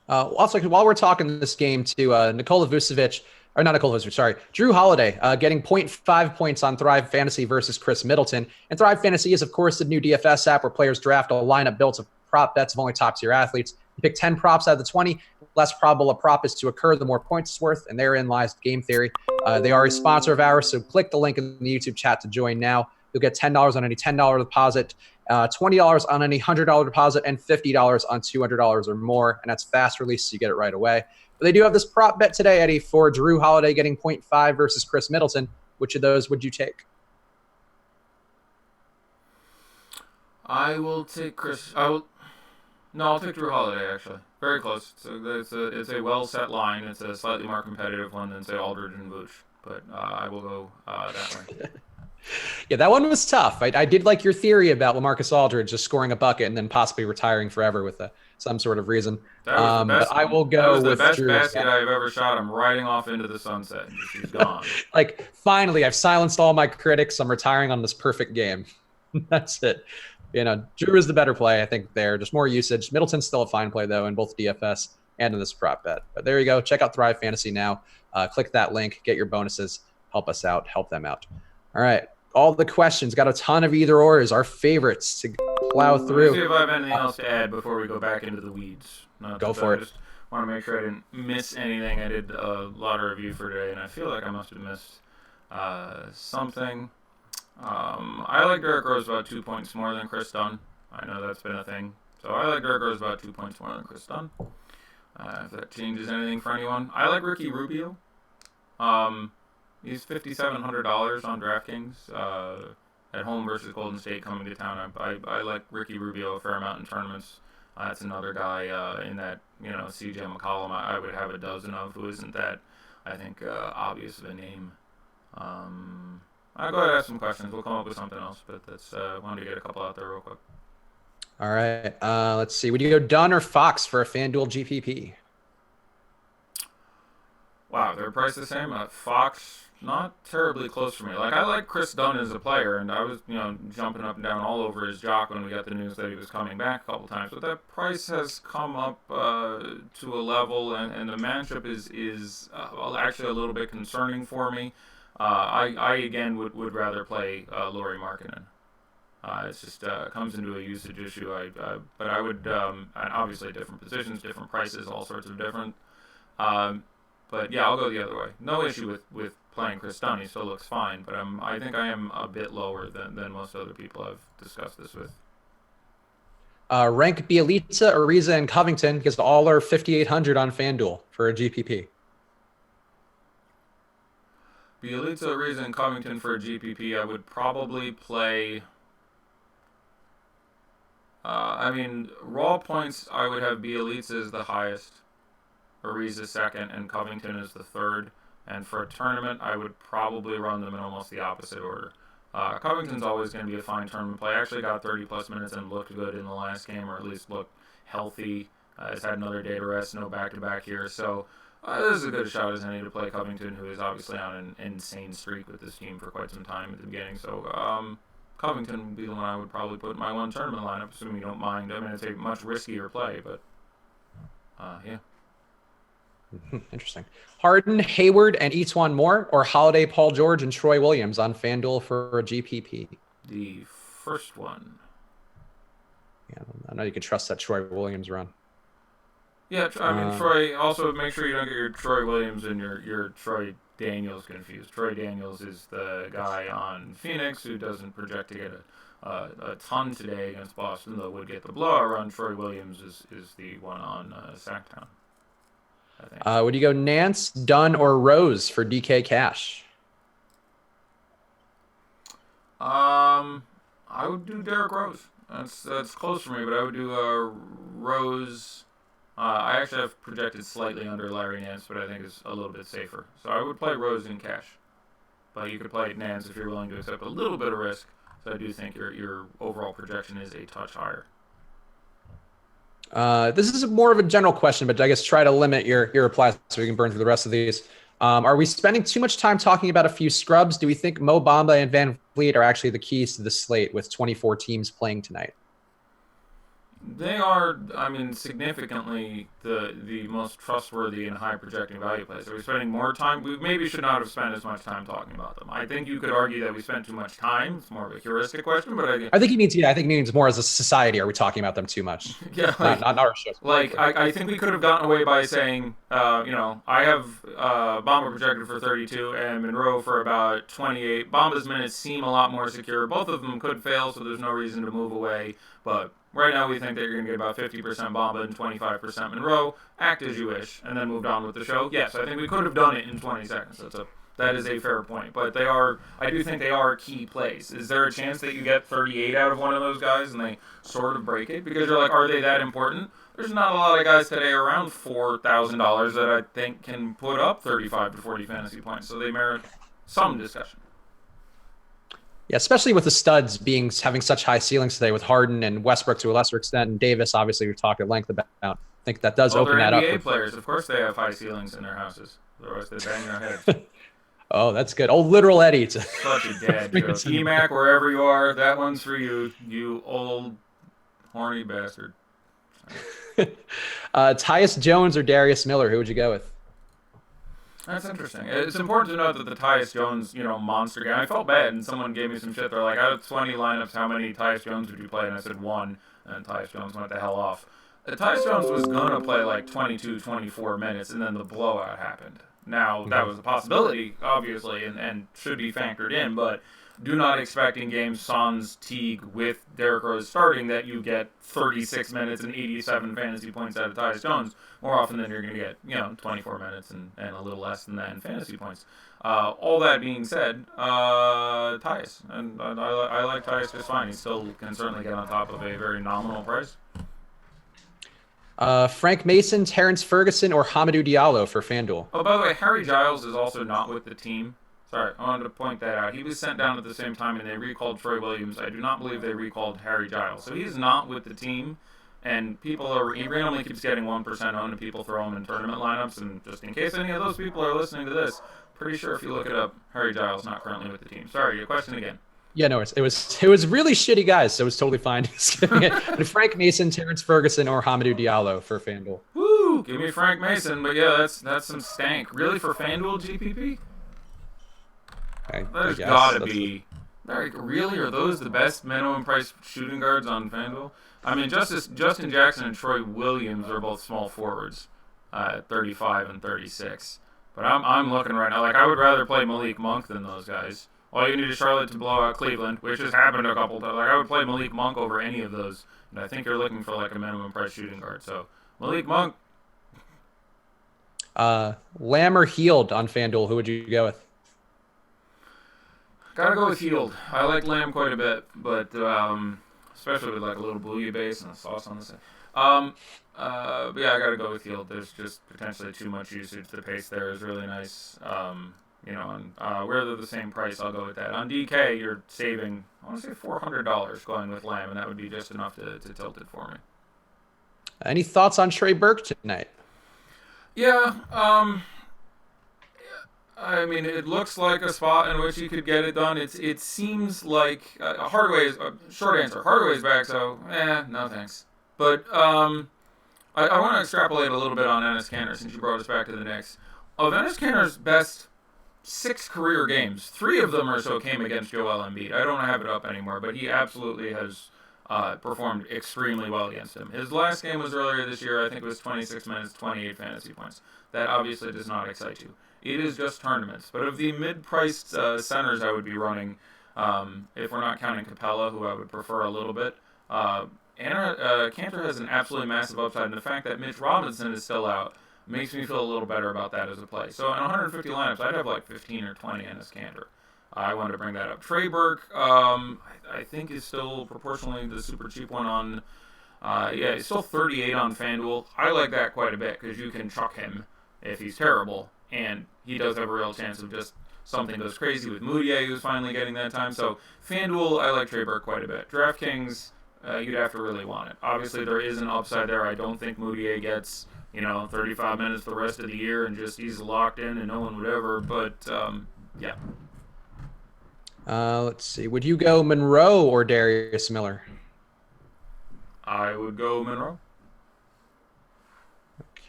Also, while we're talking this game to Nikola Vucevic, or not Nikola Vucevic, sorry, Drew Holiday getting 0.5 points on Thrive Fantasy versus Chris Middleton. And Thrive Fantasy is, of course, the new DFS app where players draft a lineup built of prop bets of only top-tier athletes. You pick 10 props out of the 20. Less probable a prop is to occur, the more points it's worth, and therein lies game theory. They are a sponsor of ours, so click the link in the YouTube chat to join now. You'll get $10 on any $10 deposit, $20 on any $100 deposit, and $50 on $200 or more. And that's fast release, so you get it right away. But they do have this prop bet today, Eddie, for Drew Holiday getting 0.5 versus Chris Middleton. Which of those would you take? I will take Chris. I'll take Drew Holiday, actually. Very close. It's a well-set line. It's a slightly more competitive one than, say, Aldridge and Vooch. But I will go that way. Yeah, that one was tough. I did like your theory about LaMarcus Aldridge just scoring a bucket and then possibly retiring forever with some sort of reason. That was the best. But I will go with the best Drew. basket I've ever shot. I'm riding off into the sunset. And she's gone. Like, finally, I've silenced all my critics. I'm retiring on this perfect game. That's it. Drew is the better play, I think, there. Just more usage. Middleton's still a fine play, though, in both DFS and in this prop bet. But there you go. Check out Thrive Fantasy now. Click that link. Get your bonuses. Help us out. Help them out. All right. All the questions. Got a ton of either ors. Our favorites to plow through. Let me see if I have anything else to add before we go back into the weeds. Go for it. I just want to make sure I didn't miss anything. I did a lot of review for today, and I feel like I must have missed something. I like Derrick Rose about 2 points more than Chris Dunn. I know that's been a thing. So I like Derrick Rose about 2 points more than Chris Dunn. If that changes anything for anyone. I like Ricky Rubio. He's $5,700 on DraftKings at home versus Golden State coming to town. I like Ricky Rubio a fair amount in tournaments. That's another guy in that, CJ McCollum I would have a dozen of who isn't that, I think, obvious of a name. I'll go ahead and ask some questions. We'll come up with something else, but that's wanted to get a couple out there real quick. All right. Let's see. Would you go Dunn or Fox for a FanDuel GPP? Wow, they're priced the same. Fox, not terribly close for me. Like, I like Chris Dunn as a player, and I was, jumping up and down all over his jock when we got the news that he was coming back a couple times. But that price has come up to a level, and the matchup is actually a little bit concerning for me. I again would rather play Lauri Markkanen. It's just comes into a usage issue. But I would, and obviously different positions, different prices, all sorts of different. But yeah, I'll go the other way. No issue with playing Chris Dunn. He still looks fine, but I think I am a bit lower than most other people I've discussed this with. Rank Bielitsa, Ariza, and Covington because all are 5,800 on FanDuel for a GPP. Bielitsa, Ariza, and Covington for a GPP. I would probably play. Raw points, I would have Bielitsa as the highest, Ariza second, and Covington as the third. And for a tournament, I would probably run them in almost the opposite order. Covington's always going to be a fine tournament play. Actually got 30-plus minutes and looked good in the last game, or at least looked healthy. Has had another day to rest, no back-to-back here. So this is as good a shot as any to play Covington, who is obviously on an insane streak with this team for quite some time at the beginning. So Covington would be the one I would probably put in my one tournament lineup, assuming you don't mind. I mean, it's a much riskier play, but yeah. Interesting. Harden, Hayward, and Etuan Moore, or Holiday, Paul George, and Troy Williams on FanDuel for a GPP? The first one. Yeah, I know you can trust that Troy Williams run. Yeah, Troy. Also, make sure you don't get your Troy Williams and your Troy Daniels confused. Troy Daniels is the guy on Phoenix who doesn't project to get a ton today against Boston, though would get the blowout run. Troy Williams is the one on Sacktown. Would you go Nance, Dunn, or Rose for DK Cash? I would do Derrick Rose. That's close for me, but I would do Rose I actually have projected slightly under Larry Nance, but I think is a little bit safer. So I would play Rose in cash, but you could play Nance if you're willing to accept a little bit of risk. So I do think your overall projection is a touch higher. This is more of a general question, but I guess try to limit your replies so we can burn through the rest of these. Are we spending too much time talking about a few scrubs? Do we think Mo Bamba and VanVleet are actually the keys to the slate with 24 teams playing tonight? They are, I mean, significantly the most trustworthy and high projecting value plays. Are we spending more time? We maybe should not have spent as much time talking about them. I think you could argue that we spent too much time. It's more of a heuristic question, but I think he means, yeah, I think he means more as a society. Are we talking about them too much? Yeah, not our shows. Like I think we could have gotten away by saying, I have Bamba projected for 32 and Monroe for about 28. Bamba's minutes seem a lot more secure. Both of them could fail, so there's no reason to move away, but right now we think that you're going to get about 50% Bamba and 25% Monroe. Act as you wish, and then moved on with the show. Yes, I think we could have done it in 20 seconds. That is a fair point. But I do think they are key plays. Is there a chance that you get 38 out of one of those guys and they sort of break it? Because you're like, are they that important? There's not a lot of guys today around $4,000 that I think can put up 35 to 40 fantasy points. So they merit some discussion. Yeah, especially with the studs having such high ceilings today with Harden and Westbrook to a lesser extent, and Davis, obviously, we've talked at length about. I think that does open that they're up. NBA players. Of course they have high ceilings in their houses. Otherwise they bang their heads. Oh, that's good. Oh, literal Eddie. Such a dad joke. EMAC, wherever you are, that one's for you, you old horny bastard. Tyus Jones or Darius Miller, who would you go with? That's interesting. It's important to note that the Tyus Jones, monster guy. I felt bad, and someone gave me some shit. They're like, out of 20 lineups, how many Tyus Jones would you play? And I said 1, and Tyus Jones went the hell off. Tyus Jones was going to play like 22, 24 minutes, and then the blowout happened. Now, that was a possibility, obviously, and should be factored in, but do not expect in games Sans Teague with Derrick Rose starting that you get 36 minutes and 87 fantasy points out of Tyus Jones more often than you're going to get, 24 minutes and a little less than that in fantasy points. All that being said, Tyus. And I like Tyus just fine. He still can certainly get on top of a very nominal price. Frank Mason, Terrence Ferguson, or Hamidou Diallo for FanDuel? Oh, by the way, Harry Giles is also not with the team. Sorry, I wanted to point that out. He was sent down at the same time, and they recalled Troy Williams. I do not believe they recalled Harry Giles. So he's not with the team, and he randomly keeps getting 1% owned, and people throw him in tournament lineups. And just in case any of those people are listening to this, pretty sure if you look it up, Harry Giles not currently with the team. Sorry, your question again. Yeah, no, it was really shitty guys, so it was totally fine. But Frank Mason, Terrence Ferguson, or Hamidou Diallo for FanDuel? Woo! Give me Frank Mason, but yeah, that's some stank. Really, for FanDuel GPP? There's gotta be. Really, are those the best minimum price shooting guards on FanDuel? I mean, Justin Jackson and Troy Williams are both small forwards, 35 and 36. But I'm looking right now. Like, I would rather play Malik Monk than those guys. All you need is Charlotte to blow out Cleveland, which has happened a couple times. Like, I would play Malik Monk over any of those. And I think you're looking for like a minimum price shooting guard. So Malik Monk. Lamb or Heald on FanDuel? Who would you go with? Gotta go with Heald. I like Lamb quite a bit, but especially with like a little bouillon base and a sauce on the side. But yeah, I gotta go with Heald. There's just potentially too much usage. The pace there is really nice. Where they're the same price, I'll go with that. On DK, you're saving, I want to say $400 going with Lamb, and that would be just enough to tilt it for me. Any thoughts on Trey Burke tonight? Yeah, I mean, it looks like a spot in which he could get it done. It seems like Hardaway's short answer. Hardaway's back, so no thanks. But I want to extrapolate a little bit on Enes Kanter since you brought us back to the Knicks. Of Enes Kanter's best 6 career games, 3 of them or so came against Joel Embiid. I don't have it up anymore, but he absolutely has performed extremely well against him. His last game was earlier this year. I think it was 26 minutes, 28 fantasy points. That obviously does not excite you. It is just tournaments. But of the mid-priced centers I would be running, if we're not counting Capella, who I would prefer a little bit, Kanter has an absolutely massive upside. And the fact that Mitch Robinson is still out makes me feel a little better about that as a play. So in 150 lineups, I'd have like 15 or 20 Enes Kanter. I wanted to bring that up. Trey Burke, I think is still proportionally the super cheap one on Yeah, he's still 38 on FanDuel. I like that quite a bit because you can chuck him if he's terrible, and he does have a real chance of just something goes crazy with Moutier, who's finally getting that time. So FanDuel, I like Trey Burke quite a bit. DraftKings, you'd have to really want it. Obviously, there is an upside there. I don't think Moutier gets 35 minutes the rest of the year and just he's locked in and no one would ever. But yeah. Let's see. Would you go Monroe or Darius Miller? I would go Monroe.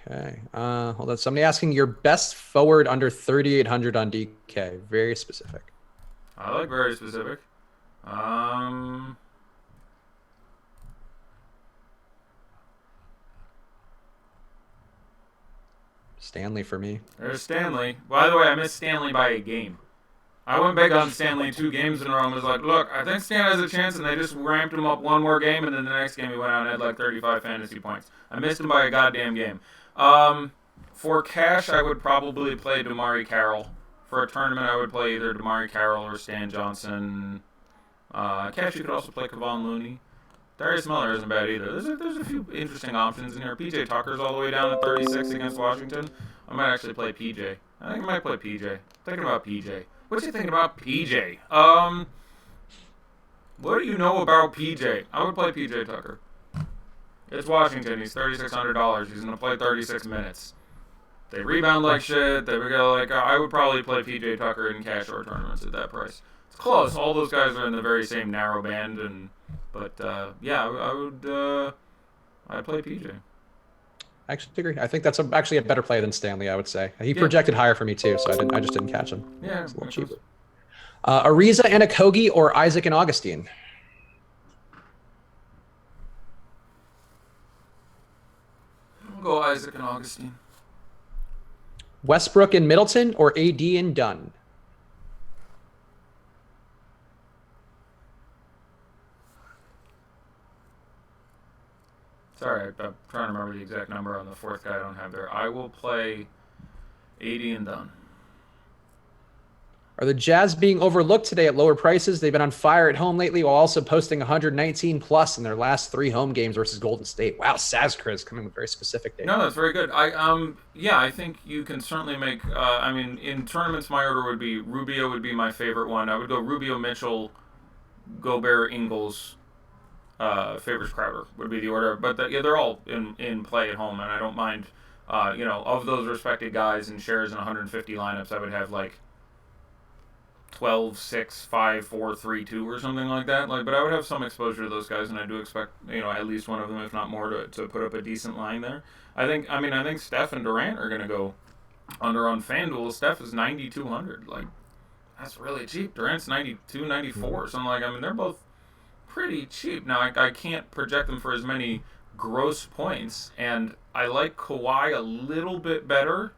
Okay. Hold on. Somebody asking your best forward under 3,800 on DK. Very specific. I like very specific. Stanley for me. There's Stanley. By the way, I missed Stanley by a game. I went big on Stanley 2 games in a row and was like, look, I think Stan has a chance, and they just ramped him up one more game, and then the next game he went out and had like 35 fantasy points. I missed him by a goddamn game. For cash, I would probably play DeMarre Carroll. For a tournament, I would play either DeMarre Carroll or Stan Johnson. Cash, you could also play Kevon Looney. Darius Miller isn't bad either. There's a few interesting options in here. PJ Tucker's all the way down at 36 against Washington. I might actually play PJ. I think I might play PJ. Thinking about PJ. What you thinking about PJ? What do you know about PJ? I would play PJ Tucker. It's Washington. He's $3,600. He's gonna play 36 minutes. They rebound like shit. They would go like I would probably play PJ Tucker in cash or tournaments at that price. It's close. All those guys are in the very same narrow band, but I'd play PJ. I actually agree. I think that's actually a better play than Stanley, I would say. He projected higher for me too, so I just didn't catch him. Yeah, it's a little cheaper. Ariza and Okogie or Isaac and Augustine? I'll go Isaac and Augustine. Westbrook and Middleton or AD and Dunn? Sorry, I'm trying to remember the exact number on the fourth guy I don't have there. I will play 80 and Dunn. Are the Jazz being overlooked today at lower prices? They've been on fire at home lately while also posting 119 plus in their last 3 home games versus Golden State. Wow, Sazkriz coming with very specific data. No, that's very good. I think you can certainly make. In tournaments, my order would be Rubio would be my favorite one. I would go Rubio, Mitchell, Gobert, Ingles. Favors Crowder would be the order, but they're all in play at home, and I don't mind. Of those respected guys and shares in 150 lineups, I would have like 12, 6, 5, 4, 3, 2 or something like that. But I would have some exposure to those guys, and I do expect at least one of them, if not more, to put up a decent line there. I think Steph and Durant are going to go under on FanDuel. Steph is 9,200. That's really cheap. Durant's 92, 94, something like. They're both pretty cheap. Now, I can't project them for as many gross points, and I like Kawhi a little bit better,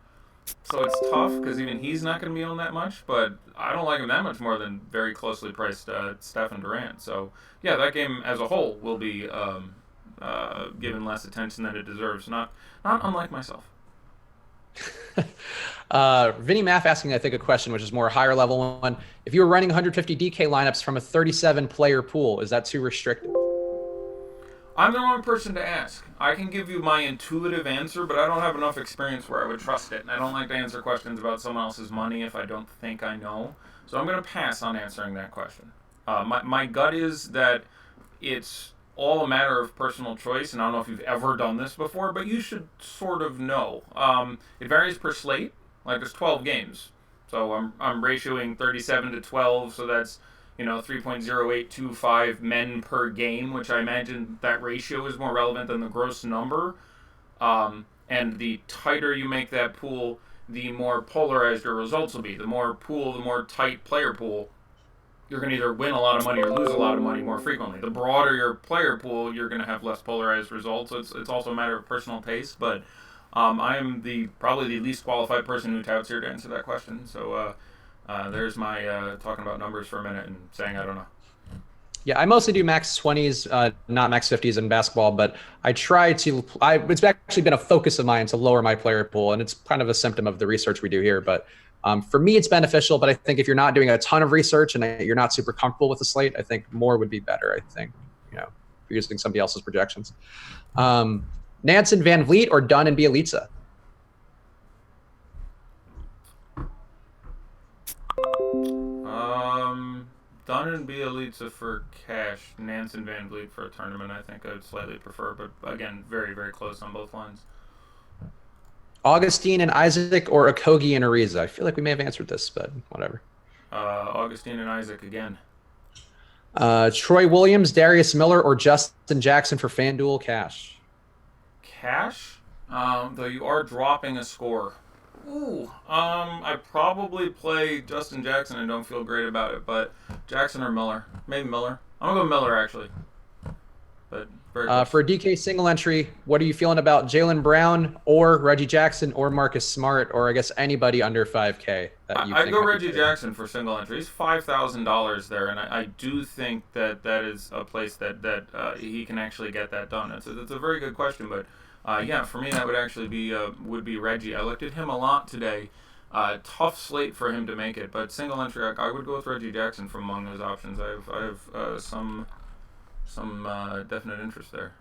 so it's tough because even he's not going to be on that much, but I don't like him that much more than very closely priced Steph and Durant. So, yeah, that game as a whole will be given less attention than it deserves, not unlike myself. Vinny Maff asking, I think, a question which is more a higher level one. If you were running 150 DK lineups from a 37 player pool, is that too restrictive? I'm the wrong person to ask. I can give you my intuitive answer, but I don't have enough experience where I would trust it. And I don't like to answer questions about someone else's money if I don't think I know. So I'm going to pass on answering that question. My gut is that it's all a matter of personal choice, and I don't know if you've ever done this before, but you should sort of know. It varies per slate. There's 12 games. So I'm ratioing 37 to 12, so that's 3.0825 men per game, which I imagine that ratio is more relevant than the gross number. And the tighter you make that pool, the more polarized your results will be. The more tight player pool, you're going to either win a lot of money or lose a lot of money more frequently. The broader your player pool, you're going to have less polarized results. It's also a matter of personal taste, but I am probably the least qualified person who touts here to answer that question. So there's my talking about numbers for a minute and saying I don't know. Yeah, I mostly do max 20s, not max 50s in basketball, but I try to. It's actually been a focus of mine to lower my player pool, and it's kind of a symptom of the research we do here. But for me, it's beneficial. But I think if you're not doing a ton of research and you're not super comfortable with the slate, I think more would be better. I think, you're using somebody else's projections. Nance and VanVleet or Dunn and Bielitsa? Dunn and Bielitsa for cash. Nance and VanVleet for a tournament. I think I would slightly prefer, but again, very, very close on both lines. Augustine and Isaac or Okogie and Ariza? I feel like we may have answered this, but whatever. Augustine and Isaac again. Troy Williams, Darius Miller, or Justin Jackson for FanDuel cash? Cash? Though you are dropping a score. Ooh. I probably play Justin Jackson and don't feel great about it, but Jackson or Miller. Maybe Miller. I'm going to go Miller, actually. But very close. For DK single entry, what are you feeling about Jaylen Brown or Reggie Jackson or Marcus Smart, or I guess anybody under 5K? I'd go Reggie Jackson for single entry. He's $5,000 there, and I do think that is a place that he can actually get that done. It's a very good question, but yeah, for me that would actually be Reggie. I looked at him a lot today. Tough slate for him to make it, but single entry I would go with Reggie Jackson from among those options. I have some definite interest there.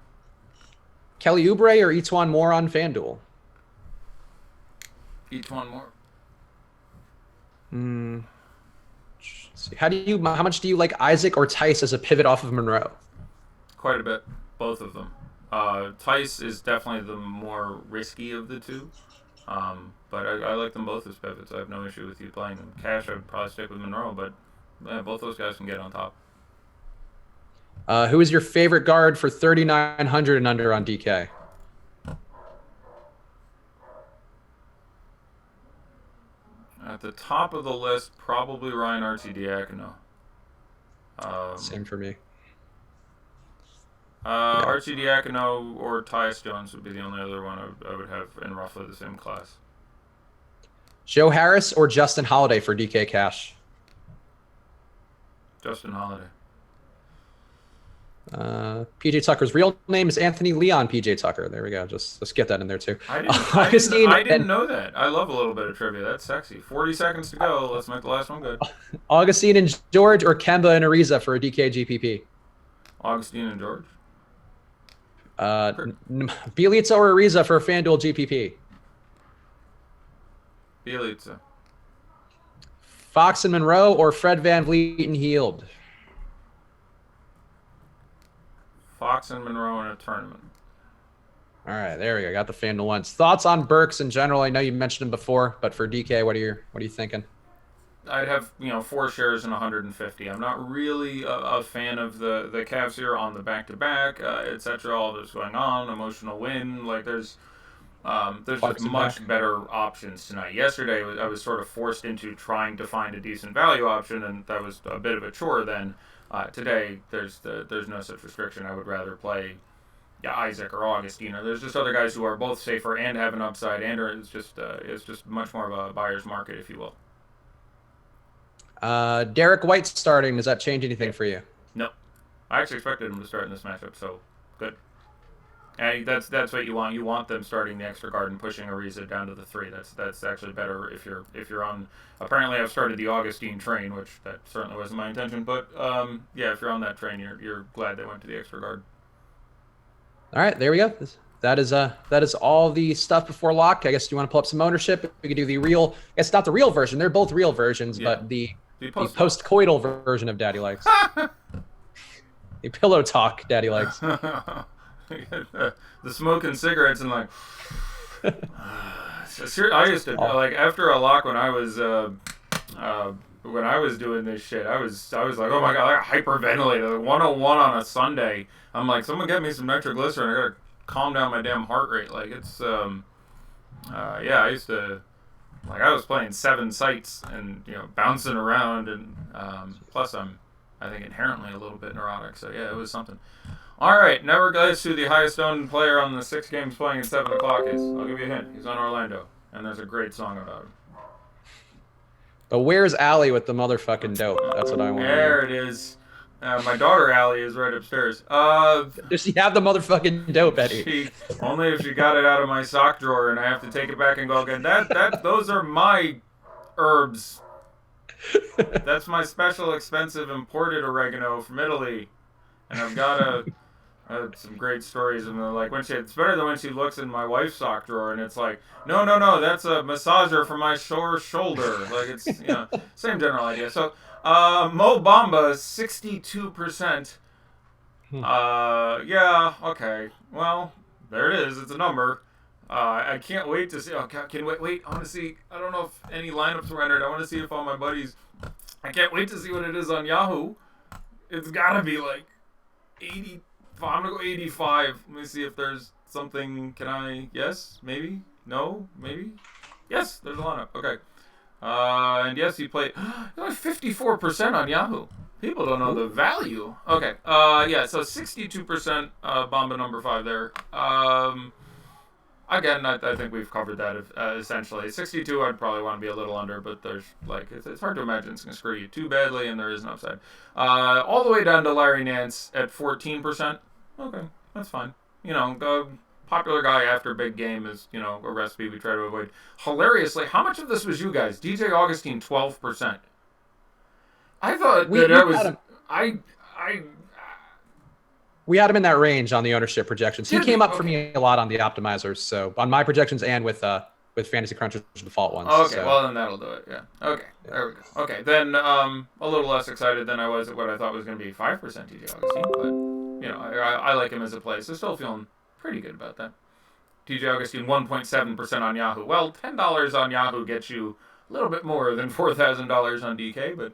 Kelly Oubre or Etuan Moore on FanDuel? Etuan Moore. Let's see. How much do you like Isaac or Tice as a pivot off of Monroe? Quite a bit, both of them. Tice is definitely the more risky of the two, but I like them both as pivots. I have no issue with you playing them. Cash, I would probably stick with Monroe, but both those guys can get on top. Who is your favorite guard for 3,900 and under on DK? At the top of the list, probably Ryan Arcidiacono. Same for me. Arcidiacono or Tyus Jones would be the only other one I would have in roughly the same class. Joe Harris or Justin Holiday for DK cash? Justin Holiday. PJ Tucker's real name is Anthony Leon PJ Tucker. There we go. Let's get that in there too. I didn't know that. I love a little bit of trivia. That's sexy. 40 seconds to go. Let's make the last one good. Augustine and George or Kemba and Ariza for a DK GPP? Augustine and George. Bielitsa or Ariza for a FanDuel GPP? Bielitsa. Fox and Monroe or Fred VanVleet and Hield? Fox and Monroe in a tournament. All right, there we go. Got the FanDuel ones. Thoughts on Burks in general? I know you mentioned him before, but for DK, what are you thinking? I'd have 4 shares and 150. I'm not really a fan of the Cavs here on the back-to-back, etc. All that's going on, emotional win. Like there's just much better options tonight. Yesterday, I was sort of forced into trying to find a decent value option, and that was a bit of a chore. Then today, there's no such restriction. I would rather play Isaac or Augustine. There's just other guys who are both safer and have an upside, and it's just much more of a buyer's market, if you will. Derek White starting. Does that change anything for you? No. I actually expected him to start in this matchup, so good. And that's what you want. You want them starting the extra guard and pushing Ariza down to the 3. That's actually better if you're on. Apparently, I've started the Augustine train, which that certainly wasn't my intention. But yeah, if you're on that train, you're glad they went to the extra guard. All right, there we go. That is all the stuff before lock. I guess you want to pull up some ownership. We could do the real. It's not the real version. They're both real versions, yeah. But the post-coital version of Daddy Likes. The pillow talk Daddy Likes. The smoking cigarettes and like. I used to like after a lock when I was doing this shit. I was like, oh my god, I hyperventilated. Like 101 on a Sunday. I'm like, someone get me some nitroglycerin. I gotta calm down my damn heart rate. Like it's I used to. Like I was playing 7 sites and bouncing around and plus I think inherently a little bit neurotic, so yeah, it was something. All right, never guess who the highest owned player on the 6 games playing at 7 o'clock is. I'll give you a hint. He's on Orlando, and there's a great song about him. But where's Allie with the motherfucking dope? That's what I want. There it is. My daughter Allie is right upstairs. Does she have the motherfucking dope, Eddie? Only if she got it out of my sock drawer, and I have to take it back and go again. Those are my herbs. That's my special, expensive, imported oregano from Italy, and I've got I had some great stories, and like it's better than when she looks in my wife's sock drawer, and it's like, no, that's a massager for my sore shoulder. Like it's same general idea. So Mo Bamba 62%. Yeah, okay. Well, there it is. It's a number. I can't wait to see. Oh, can wait. I want to see. I don't know if any lineups were entered. I want to see if all my buddies. I can't wait to see what it is on Yahoo. It's gotta be like 80. I'm gonna go 85. Let me see if there's something. Can I? Yes, maybe. No, maybe. Yes, there's a lineup. Okay. And yes, he played. Only 54% on Yahoo. People don't know the value. Okay. Yeah. So 62% Bamba number 5 there. Again, I think we've covered that essentially. 62, I'd probably want to be a little under, but there's like it's hard to imagine it's going to screw you too badly, and there is an upside. All the way down to Larry Nance at 14%. Okay, that's fine. The popular guy after big game is a recipe we try to avoid. Hilariously, how much of this was you guys? DJ Augustine 12%. I thought we had him in that range on the ownership projections. He came up for me a lot on the optimizers. So on my projections and with Fantasy Cruncher's default ones. Okay, so. well then that'll do it. Yeah. Okay, there we go. Okay, then a little less excited than I was at what I thought was going to be 5% TJ Augustine, but I like him as a play, so still feeling pretty good about that. TJ Augustine 1.7% on Yahoo. Well, $10 on Yahoo gets you a little bit more than $4,000 on DK, but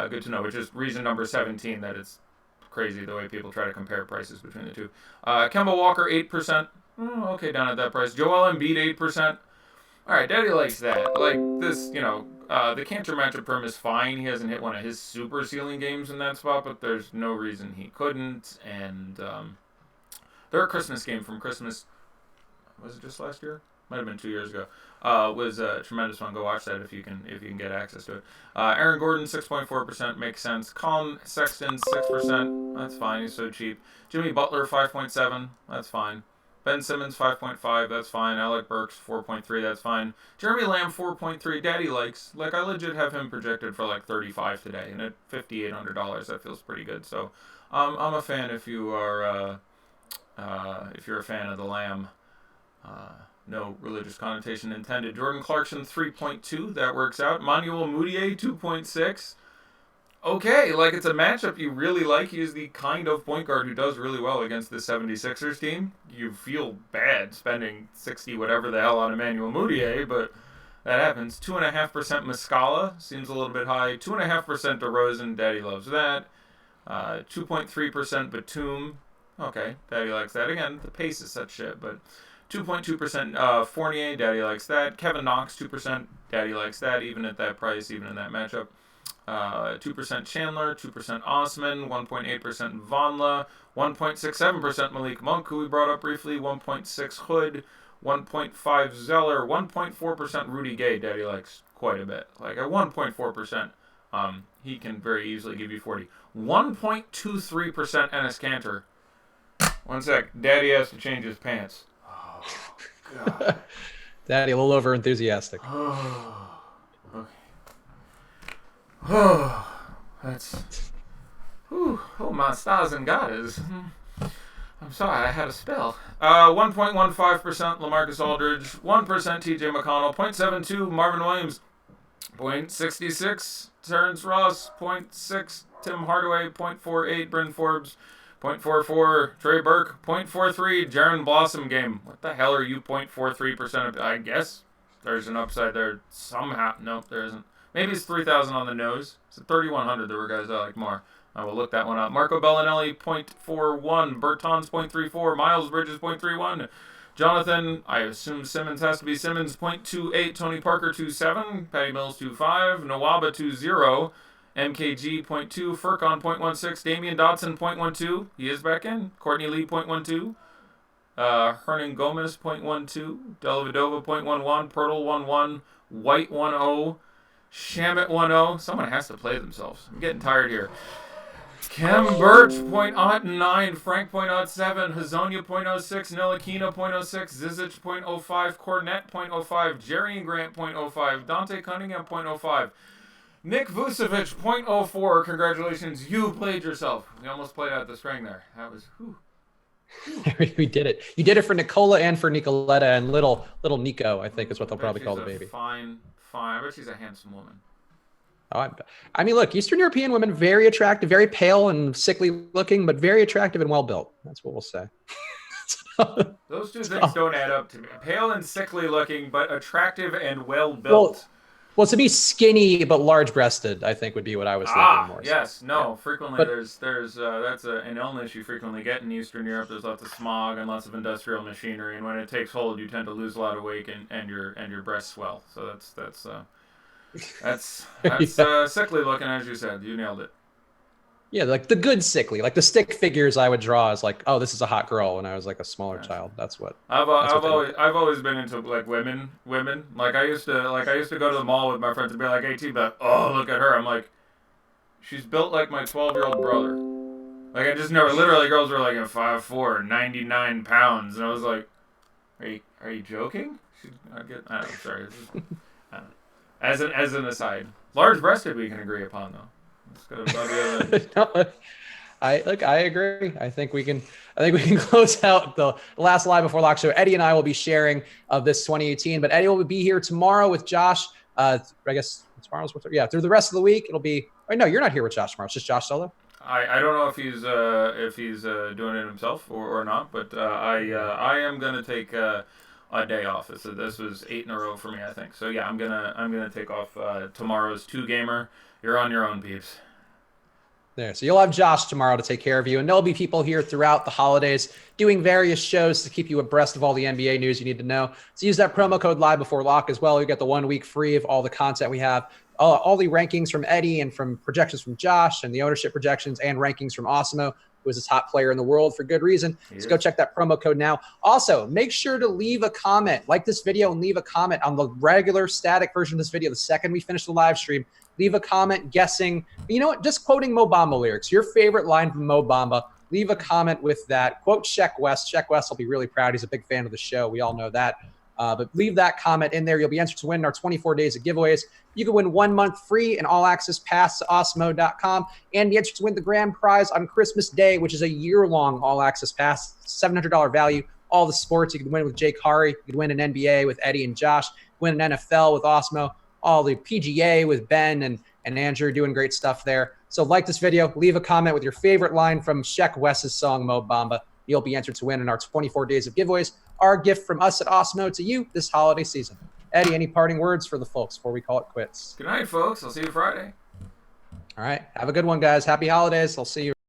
good to know. Which is reason number 17 that it's crazy the way people try to compare prices between the two. Kemba Walker 8%. Okay, down at that price. Joel Embiid 8%. All right, Daddy likes that. Like this, the Cantor matchup perm is fine. He hasn't hit one of his super ceiling games in that spot, but there's no reason he couldn't. And their Christmas game from Christmas, was it just last year? Might have been 2 years ago. Was a tremendous one. Go watch that if you can get access to it. Aaron Gordon 6.4% makes sense. Colin Sexton 6%. That's fine. He's so cheap. Jimmy Butler 5.7. That's fine. Ben Simmons 5.5. That's fine. Alec Burks 4.3. That's fine. Jeremy Lamb 4.3. Daddy likes. Like I legit have him projected for like 35 today, and at $5,800 that feels pretty good. So I'm a fan if you are if you're a fan of the Lamb. No religious connotation intended. Jordan Clarkson 3.2. That works out. Manuel Mudiay 2.6. Okay, like it's a matchup you really like. He is the kind of point guard who does really well against the 76ers team. You feel bad spending 60 whatever the hell on Emmanuel Mudiay, but that happens. 2.5% Muscala seems a little bit high. 2.5% DeRozan. Daddy loves that. 2.3% Batum. Okay, Daddy likes that. Again, the pace is such shit, but 2.2% Fournier. Daddy likes that. Kevin Knox 2%. Daddy likes that, even at that price, even in that matchup. 2% Chandler, 2% Osman, 1.8% Vonla, 1.67% Malik Monk, who we brought up briefly, 1.6 Hood, 1.5 Zeller, 1.4% Rudy Gay. Daddy likes quite a bit. Like at 1.4%, he can very easily give you 40. 1.23% Enes Kanter. One sec. Daddy has to change his pants. Oh, God. Daddy, a little over enthusiastic. Oh, that's. Whew, oh, my stars and garters. I'm sorry, I had a spell. 1.15% LaMarcus Aldridge, 1% TJ McConnell, 0.72 Marvin Williams, 0.66 Terrence Ross, 0.6 Tim Hardaway, 0.48 Bryn Forbes, 0.44 Trey Burke, 0.43 Jaron Blossom game. What the hell are you 0.43%? I guess there's an upside there somehow. Nope, there isn't. Maybe it's 3,000 on the nose. It's at 3,100. There were guys I like more. I will look that one up. Marco Bellinelli, 0.41. Bertans, 0.34. Miles Bridges, 0.31. Jonathan, I assume Simmons has to be Simmons, 0.28. Tony Parker, 2.7. Patty Mills, 2.5. Nawaba, 2.0. MKG, 0.2. Furcon, 0.16. Damian Dotson, 0.12. He is back in. Courtney Lee, 0.12. Hernan Gomez, 0.12. Dellavedova, 0.11. Pirtle, 1.1. White, 1.0. Shamit 1.0. Someone has to play themselves. I'm getting tired here. Kem Birch 0.09. Frank 0.07. Hazonia 0.06. Nilakina 0.06. Zizic 0.05. Cornette 0.05. Jerry Grant 0.05. Dante Cunningham 0.05. Nick Vucevic 0.04. Congratulations, you played yourself. You almost played out the string there. That was We did it. You did it for Nicola and for Nicoletta and little Nico, I think is what they'll probably call the baby. Fine. I bet she's a handsome woman. Oh, I mean, look, Eastern European women, very attractive, very pale and sickly looking, but very attractive and well built. That's what we'll say. Those two things don't add up to me. Pale and sickly looking, but attractive and well built. Well, to be skinny but large breasted, I think would be what I was thinking more. Yes, no. Yeah. Frequently, there's that's an illness you frequently get in Eastern Europe. There's lots of smog and lots of industrial machinery, and when it takes hold, you tend to lose a lot of weight and your breasts swell. So that's sickly looking, as you said. You nailed it. Yeah, like the good sickly, like the stick figures I would draw as like, oh, this is a hot girl when I was like a smaller child. That's what I've always been into, like women. Like I used to go to the mall with my friends and be like, hey T, but oh, look at her. I'm like, she's built like my 12-year-old brother. Like I just never, literally girls were like 5'4", 99 pounds, and I was like, are you joking? I'm sorry. As an aside, large breasted we can agree upon though. I agree. I think we can close out the last live before lock show. Eddie and I will be sharing of this 2018, but Eddie will be here tomorrow with Josh. I guess tomorrow's through the rest of the week. It'll be. Oh, no, you're not here with Josh tomorrow. It's just Josh solo. I don't know if he's doing it himself or not, but I am gonna take a day off. This was 8 in a row for me, I think. So yeah, I'm gonna take off tomorrow's 2-gamer. You're on your own, peeps. There. So you'll have Josh tomorrow to take care of you. And there'll be people here throughout the holidays doing various shows to keep you abreast of all the NBA news you need to know. So use that promo code live before lock as well. You get the 1 week free of all the content we have. All the rankings from Eddie and from projections from Josh and the ownership projections and rankings from Osmo, who is a top player in the world for good reason. So go check that promo code now. Also, make sure to leave a comment, like this video, and leave a comment on the regular static version of this video. The second we finish the live stream, leave a comment guessing, you know what, just quoting Mo Bamba lyrics, your favorite line from Mo Bamba. Leave a comment with that. Quote Sheck West. Sheck West will be really proud. He's a big fan of the show. We all know that. But leave that comment in there. You'll be entered to win our 24 days of giveaways. You can win 1 month free and all-access pass to Osmo.com and be entered to win the grand prize on Christmas Day, which is a year-long all-access pass, $700 value, all the sports. You can win with Jake Hari. You can win an NBA with Eddie and Josh, win an NFL with Osmo, all the PGA with Ben and Andrew doing great stuff there. So like this video, leave a comment with your favorite line from Sheck West's song, Mo Bamba. You'll be entered to win in our 24 days of giveaways, our gift from us at Osmo to you this holiday season. Eddie, any parting words for the folks before we call it quits? Good night, folks. I'll see you Friday. All right. Have a good one, guys. Happy holidays. I'll see you.